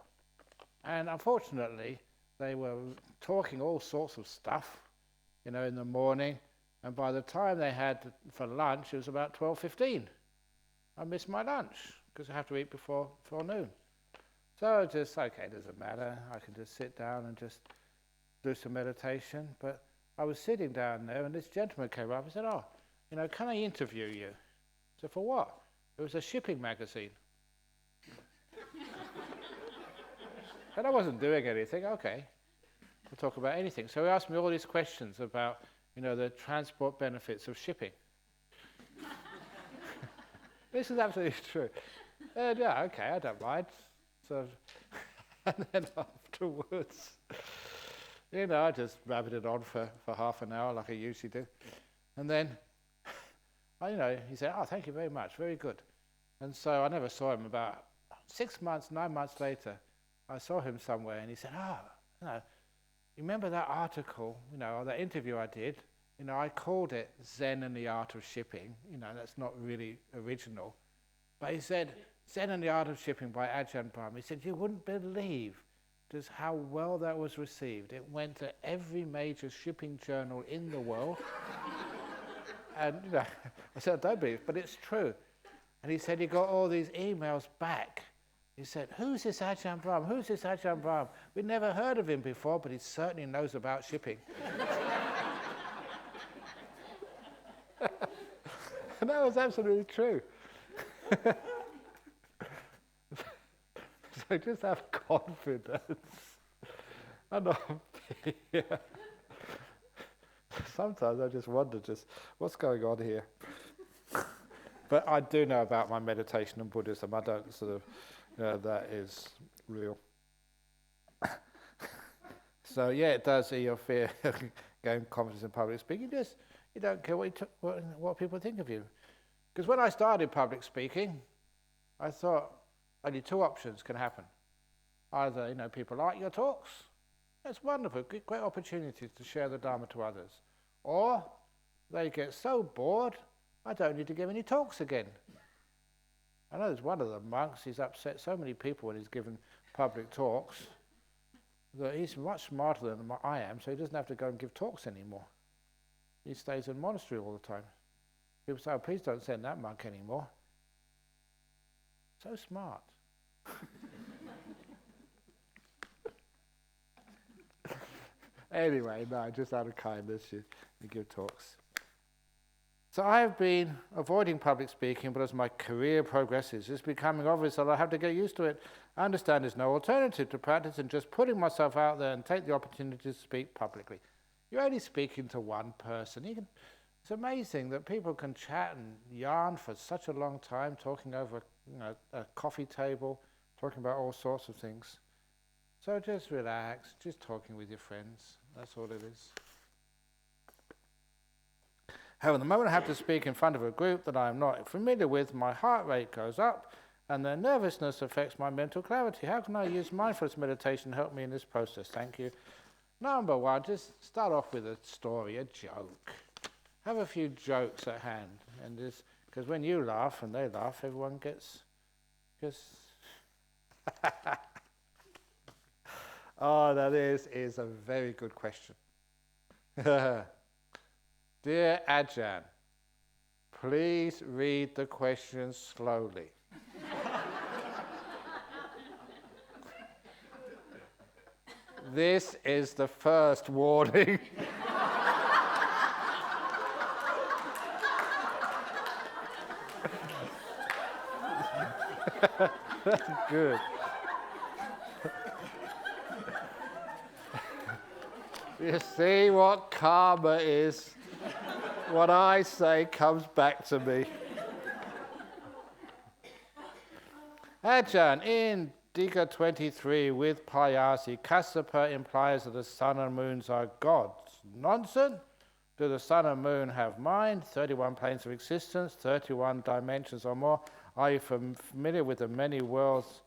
And unfortunately, they were talking all sorts of stuff, in the morning. And by the time they had for lunch, it was about 12:15. I missed my lunch because I have to eat before noon. So just, okay, doesn't matter. I can just sit down and just do some meditation. But I was sitting down there, and this gentleman came up and said, can I interview you? I said, for what? It was a shipping magazine. And I wasn't doing anything. Okay, we'll talk about anything. So he asked me all these questions about, the transport benefits of shipping. This is absolutely true. And yeah, okay, I don't mind. So, and then afterwards, I just rabbited on for half an hour like I usually do. And then, he said, thank you very much, very good. And so I never saw him. About 6 months, 9 months later, I saw him somewhere, and he said, you remember that article, or that interview I did? I called it Zen and the Art of Shipping. That's not really original. But he said, Zen and the Art of Shipping by Ajahn Brahm. He said, you wouldn't believe just how well that was received. It went to every major shipping journal in the world. And, I said, I don't believe it, but it's true. And he said he got all these emails back. He said, who's this Ajahn Brahm? Who's this Ajahn Brahm? We'd never heard of him before, but he certainly knows about shipping. And that was absolutely true. So just have confidence. And sometimes I just wonder what's going on here. But I do know about my meditation and Buddhism. I don't that is real. So yeah, it does your fear gain confidence in public speaking. You don't care what people think of you. Because when I started public speaking, I thought only two options can happen. Either people like your talks, that's wonderful, great opportunities to share the Dharma to others, or they get so bored, I don't need to give any talks again. I know there's one of the monks, he's upset so many people when he's given public talks that he's much smarter than I am, so he doesn't have to go and give talks anymore. He stays in a monastery all the time. People say, please don't send that monk anymore. So smart. Anyway, no, just out of kindness, you give talks. So I have been avoiding public speaking, but as my career progresses, it's becoming obvious that I have to get used to it. I understand there's no alternative to practice and just putting myself out there and take the opportunity to speak publicly. You're only speaking to one person. It's amazing that people can chat and yarn for such a long time, talking over a coffee table, talking about all sorts of things. So just relax, just talking with your friends. That's all it is. However, the moment I have to speak in front of a group that I am not familiar with, my heart rate goes up and the nervousness affects my mental clarity. How can I use mindfulness meditation to help me in this process? Thank you. Number one, just start off with a story, a joke. Have a few jokes at hand, and because when you laugh and they laugh, everyone gets. Oh, that is a very good question. Dear Ajahn, please read the question slowly. This is the first warning. That's good. You see what karma is? What I say comes back to me. Ajahn, in Digha 23 with Payasi, Kassapa implies that the sun and moons are gods. Nonsense! Do the sun and moon have mind? 31 planes of existence, 31 dimensions or more. Are you familiar with the many worlds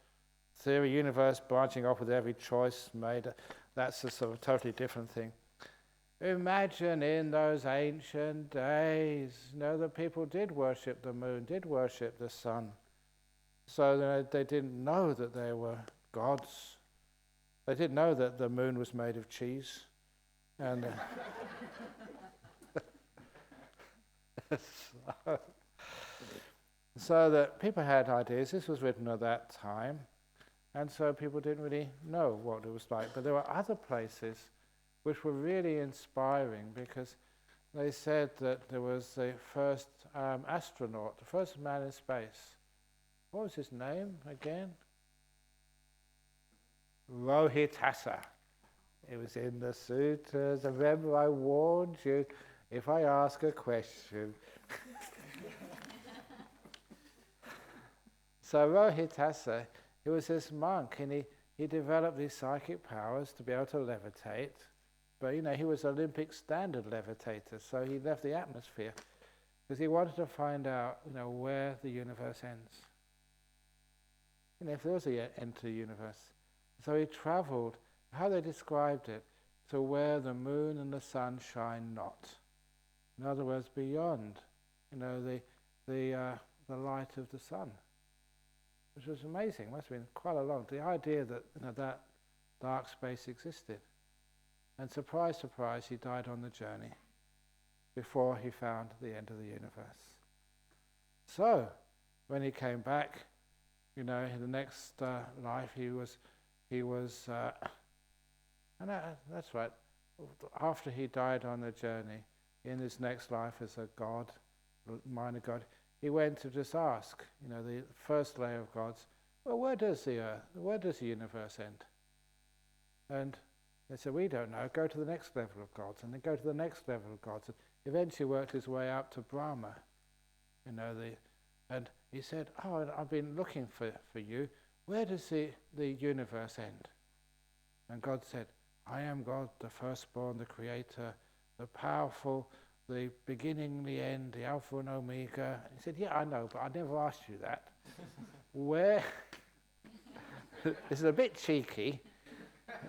theory, universe branching off with every choice made? That's a sort of totally different thing. Imagine in those ancient days, that people did worship the moon, did worship the sun. So they didn't know that they were gods. They didn't know that the moon was made of cheese. And so that people had ideas. This was written at that time. And so people didn't really know what it was like. But there were other places which were really inspiring, because they said that there was the first astronaut, the first man in space. What was his name again? Rohitasa. It was in the sutras. Remember, I warned you, if I ask a question. So Rohitasa, he was this monk, and he developed these psychic powers to be able to levitate. But he was Olympic standard levitator, so he left the atmosphere because he wanted to find out, where the universe ends. If there was an end to the universe. So he travelled, how they described it, to where the moon and the sun shine not. In other words, beyond, the light of the sun, which was amazing. Must have been quite a long. The idea that that dark space existed, and surprise, surprise, he died on the journey before he found the end of the universe. So, when he came back, in the next life, he was, and that's right. After he died on the journey, in his next life as a god, minor god, he went to just ask, the first layer of gods, well, where does the universe end? And they said, we don't know. Go to the next level of gods, and then go to the next level of gods. And eventually worked his way up to Brahma, and he said, I've been looking for you. Where does the universe end? And God said, I am God, the firstborn, the creator, the powerful, the beginning, the end, the Alpha and Omega. He said, yeah, I know, but I never asked you that. Where? This is a bit cheeky.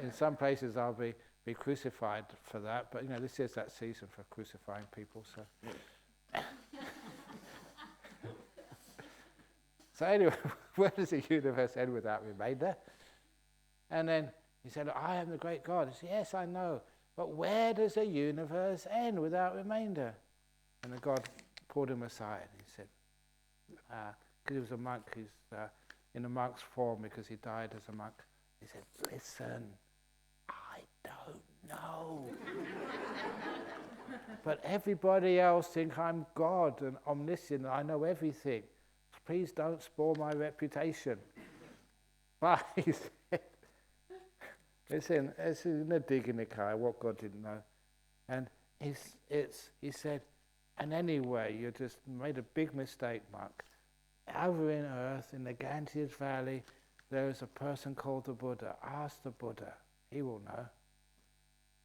In some places I'll be crucified for that, but this is that season for crucifying people. So, so anyway, where does the universe end without remainder? And then he said, I am the great God. He said, yes, I know, but where does the universe end without remainder? And the God pulled him aside. He said, because he was a monk, he's in a monk's form because he died as a monk. He said, listen, I don't know. But everybody else think I'm God and omniscient, and I know everything. Please don't spoil my reputation. But he said, it's in the Digha Nikaya, what God didn't know. And he said, and anyway, you just made a big mistake, monk. Over in earth, in the Ganges Valley, there is a person called the Buddha. Ask the Buddha, he will know.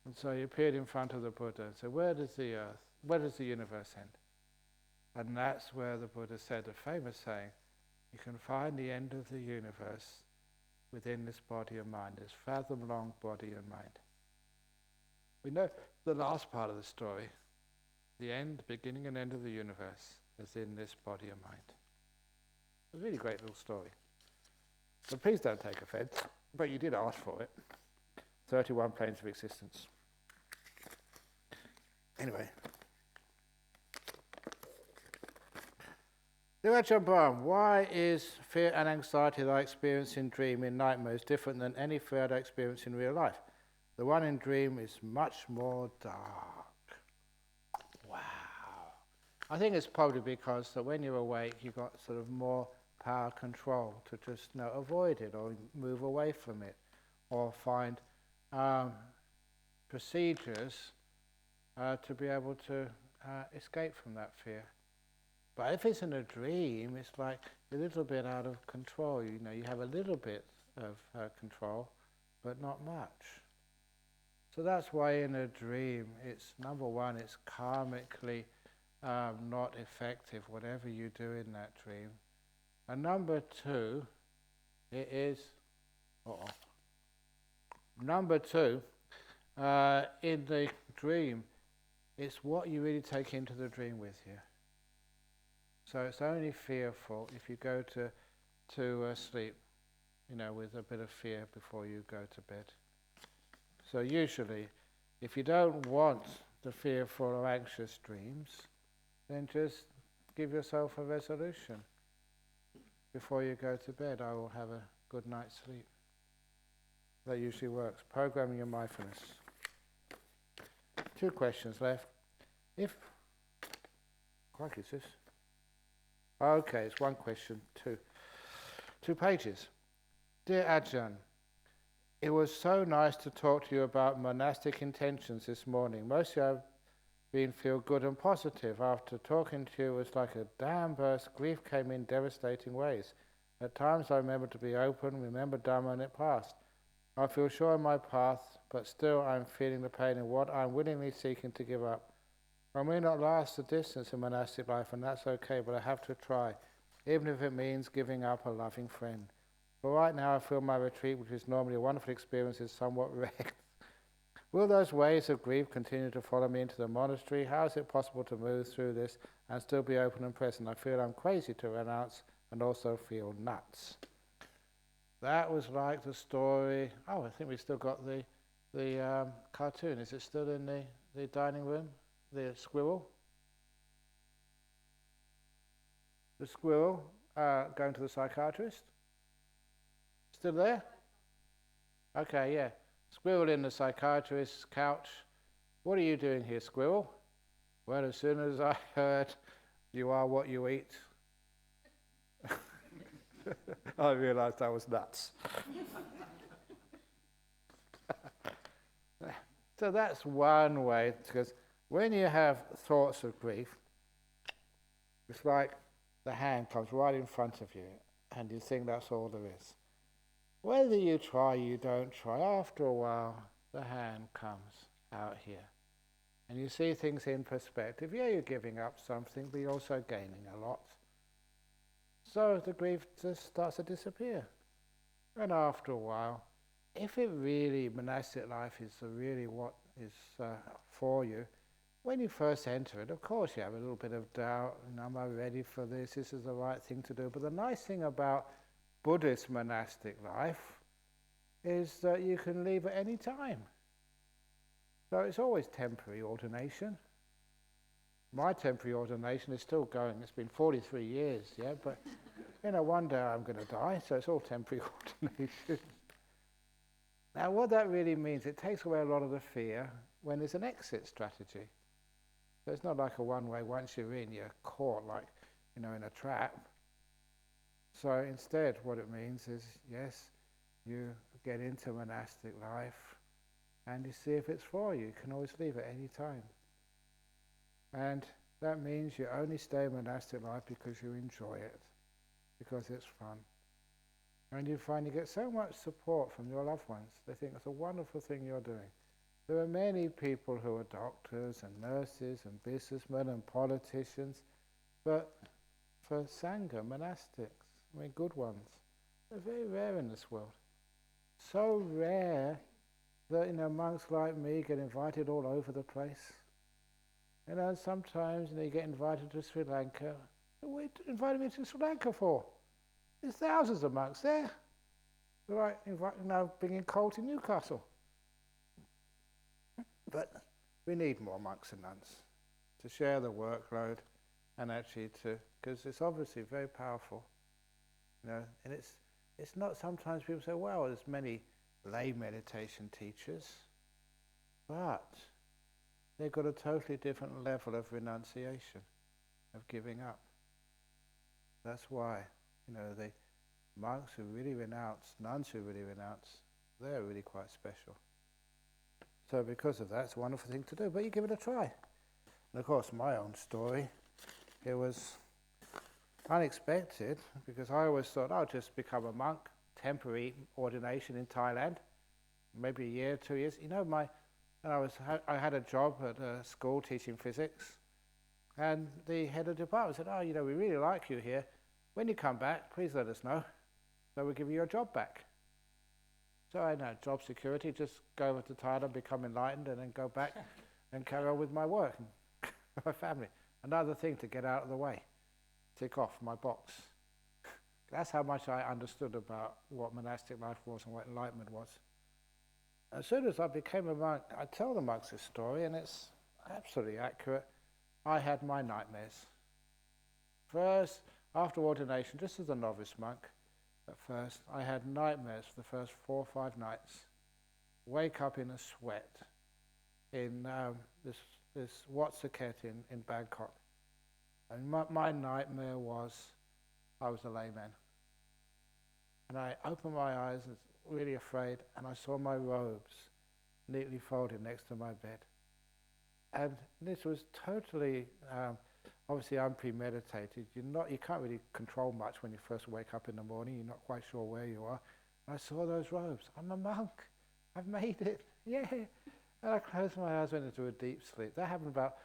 And so he appeared in front of the Buddha and said, where does the universe end? And that's where the Buddha said a famous saying, you can find the end of the universe within this body and mind, this fathom-long body and mind. We know the last part of the story, the end, beginning and end of the universe is in this body and mind. It's a really great little story. So please don't take offense, but you did ask for it. 31 planes of existence. Anyway. Dear Ajahn Brahm, why is fear and anxiety that I experience in dream in nightmares different than any fear I experience in real life? The one in dream is much more dark. Wow. I think it's probably because that when you're awake, you've got sort of more power control to just avoid it or move away from it or find procedures to be able to escape from that fear. But if it's in a dream, it's like a little bit out of control. You have a little bit of control, but not much. So that's why in a dream, it's number one, it's karmically not effective, whatever you do in that dream. And number two, it is, number two, in the dream, it's what you really take into the dream with you. So it's only fearful if you go to sleep, with a bit of fear before you go to bed. So usually, if you don't want the fearful or anxious dreams, then just give yourself a resolution. Before you go to bed, I will have a good night's sleep. That usually works. Programming your mindfulness. 2 questions left. Crikey, is this? Okay, it's 1 question, 2 pages. Dear Ajahn, it was so nice to talk to you about monastic intentions this morning. Mostly I've been feel good and positive. After talking to you, it was like a dam burst. Grief came in devastating ways. At times I remember to be open, remember Dhamma, and it passed. I feel sure in my path, but still I'm feeling the pain in what I'm willingly seeking to give up. I may not last the distance in monastic life, and that's okay, but I have to try, even if it means giving up a loving friend. But right now I feel my retreat, which is normally a wonderful experience, is somewhat wrecked. Will those waves of grief continue to follow me into the monastery? How is it possible to move through this and still be open and present? I feel I'm crazy to renounce and also feel nuts. That was like the story. I think we still got the cartoon. Is it still in the dining room? The squirrel? The squirrel going to the psychiatrist? Still there? Okay, yeah. Squirrel in the psychiatrist's couch. What are you doing here, squirrel? Well, as soon as I heard you are what you eat, I realised I was nuts. So that's one way, because when you have thoughts of grief, it's like the hand comes right in front of you and you think that's all there is. Whether you try, you don't try, after a while the hand comes out here. And you see things in perspective. Yeah, you're giving up something, but you're also gaining a lot. So the grief just starts to disappear. And after a while, if it really, monastic life is really what is for you, when you first enter it, of course you have a little bit of doubt, am I ready for this? This is the right thing to do. But the nice thing about Buddhist monastic life is that you can leave at any time. So it's always temporary ordination. My temporary ordination is still going. It's been 43 years, yeah, but one day I'm going to die, so it's all temporary ordination. Now what that really means, it takes away a lot of the fear when there's an exit strategy. So it's not like a one-way, once you're in, you're caught like, in a trap. So instead what it means is, yes, you get into monastic life and you see if it's for you. You can always leave at any time. And that means you only stay in monastic life because you enjoy it, because it's fun. And you find you get so much support from your loved ones. They think it's a wonderful thing you're doing. There are many people who are doctors and nurses and businessmen and politicians, but for Sangha, monastics, good ones, they're very rare in this world. So rare that monks like me get invited all over the place. Sometimes you get invited to Sri Lanka. What invited me to Sri Lanka for? There's thousands of monks there. They're like bringing coal to Newcastle. But we need more monks and nuns to share the workload and actually because it's obviously very powerful. And it's not, sometimes people say, well, there's many lay meditation teachers, but they've got a totally different level of renunciation, of giving up. That's why, the monks who really renounce, nuns who really renounce, they're really quite special. So because of that, it's a wonderful thing to do, but you give it a try. And of course, my own story, it was unexpected, because I always thought I'll just become a monk, temporary ordination in Thailand, maybe a year, 2 years. You know, I had a job at a school teaching physics, and the head of the department said, "Oh, you know, we really like you here. When you come back, please let us know, so we'll give you your job back." So I know, job security, just go over to Thailand, become enlightened, and then go back and carry on with my work and my family. Another thing to get out of the way, tick off my box. That's how much I understood about what monastic life was and what enlightenment was. As soon as I became a monk, I tell the monks this story, and it's absolutely accurate. I had my nightmares. First, after ordination, just as a novice monk, at first, I had nightmares for the first 4 or 5 nights. Wake up in a sweat in this Wat Saket in Bangkok. And my nightmare was I was a layman. And I opened my eyes, and was really afraid, and I saw my robes neatly folded next to my bed. And this was totally, obviously unpremeditated. You can't really control much when you first wake up in the morning. You're not quite sure where you are. And I saw those robes. I'm a monk. I've made it. Yeah. And I closed my eyes, went into a deep sleep. That happened about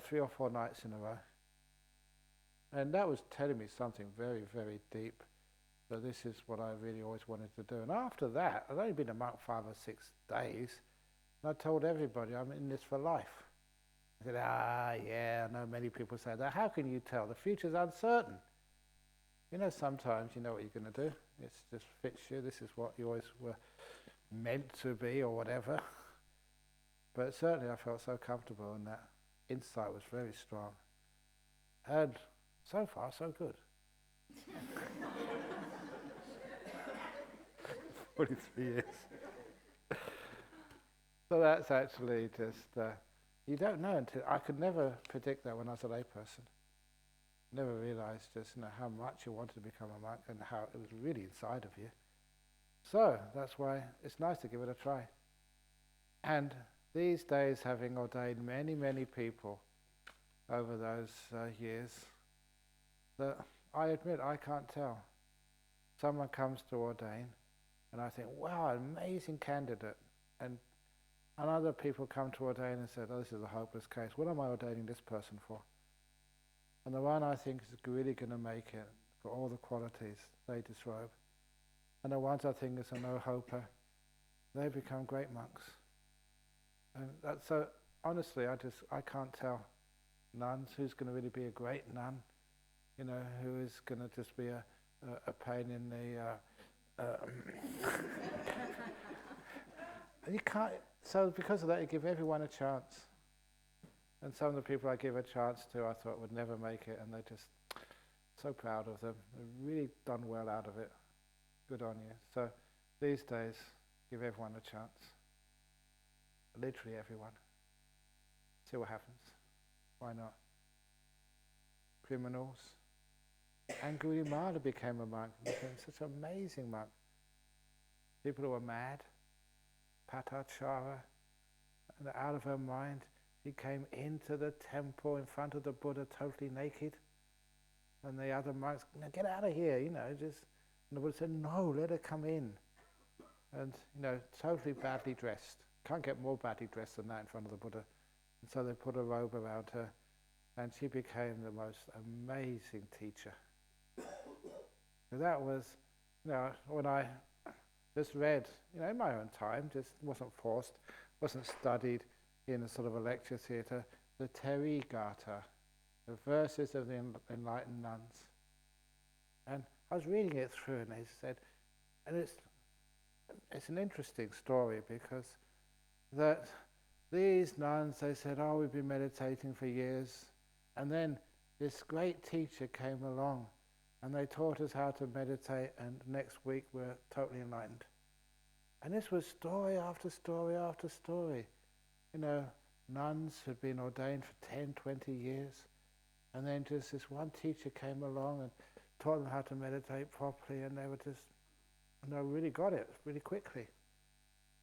3 or 4 nights in a row. And that was telling me something very, very deep, that this is what I really always wanted to do. And after that, I'd only been a monk 5 or 6 days, and I told everybody I'm in this for life. I said, yeah, I know many people say that. How can you tell? The future's uncertain. You know, sometimes you know what you're going to do. It just fits you. This is what you always were meant to be or whatever. But certainly I felt so comfortable, and that insight was very strong. And so far, so good. 43 years. So that's actually just, you don't know until, I could never predict that when I was a layperson. Never realized just how much you wanted to become a monk and how it was really inside of you. So that's why it's nice to give it a try. And these days, having ordained many, many people over those years, that I admit I can't tell. Someone comes to ordain, and I think, wow, amazing candidate. And other people come to ordain and say, oh, this is a hopeless case. What am I ordaining this person for? And the one I think is really going to make it, for all the qualities, they disrobe. And the ones I think is a no-hoper, they become great monks. And that's so, honestly, I can't tell nuns who's going to really be a great nun, who is going to just be a pain in the... you can't. So because of that, you give everyone a chance. And some of the people I give a chance to, I thought would never make it, and they're just so proud of them. They've really done well out of it. Good on you. So these days, give everyone a chance. Literally everyone. See what happens. Why not? Criminals. Angulimala became a monk. Became such an amazing monk. People who were mad. Patachara. And out of her mind, she came into the temple in front of the Buddha totally naked. And the other monks, get out of here, just... And the Buddha said, no, let her come in. And, totally badly dressed. Can't get more badly dressed than that in front of the Buddha. And so they put a robe around her, and she became the most amazing teacher. So that was, when I just read, in my own time, just wasn't forced, wasn't studied in a sort of a lecture theatre, the Therigatha, the verses of the enlightened nuns. And I was reading it through, and they said, and it's an interesting story, because that these nuns, they said, oh, we've been meditating for years, and then this great teacher came along, and they taught us how to meditate, and next week we're totally enlightened. And this was story after story after story. Nuns had been ordained for 10, 20 years, and then just this one teacher came along and taught them how to meditate properly, and they were just, really got it really quickly.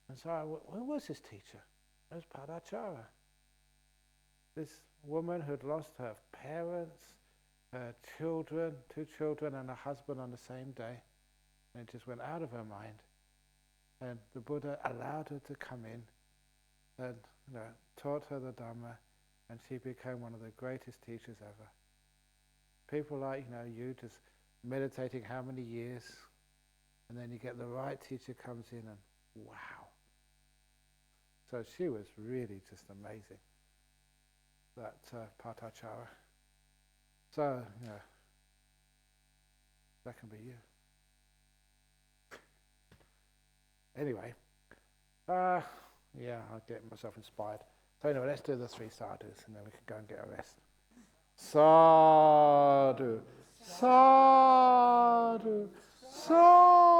And so who was this teacher? It was Padachara. This woman who had lost her parents, her children, 2 children, and a husband on the same day. And it just went out of her mind. And the Buddha allowed her to come in and taught her the Dhamma, and she became one of the greatest teachers ever. People like you just meditating how many years, and then you get the right teacher comes in and wow. So she was really just amazing, that Patachara. So, that can be you. Anyway, I'll get myself inspired. So anyway, let's do the 3 sadhus and then we can go and get a rest. Sadhu, sadhu, sadhu.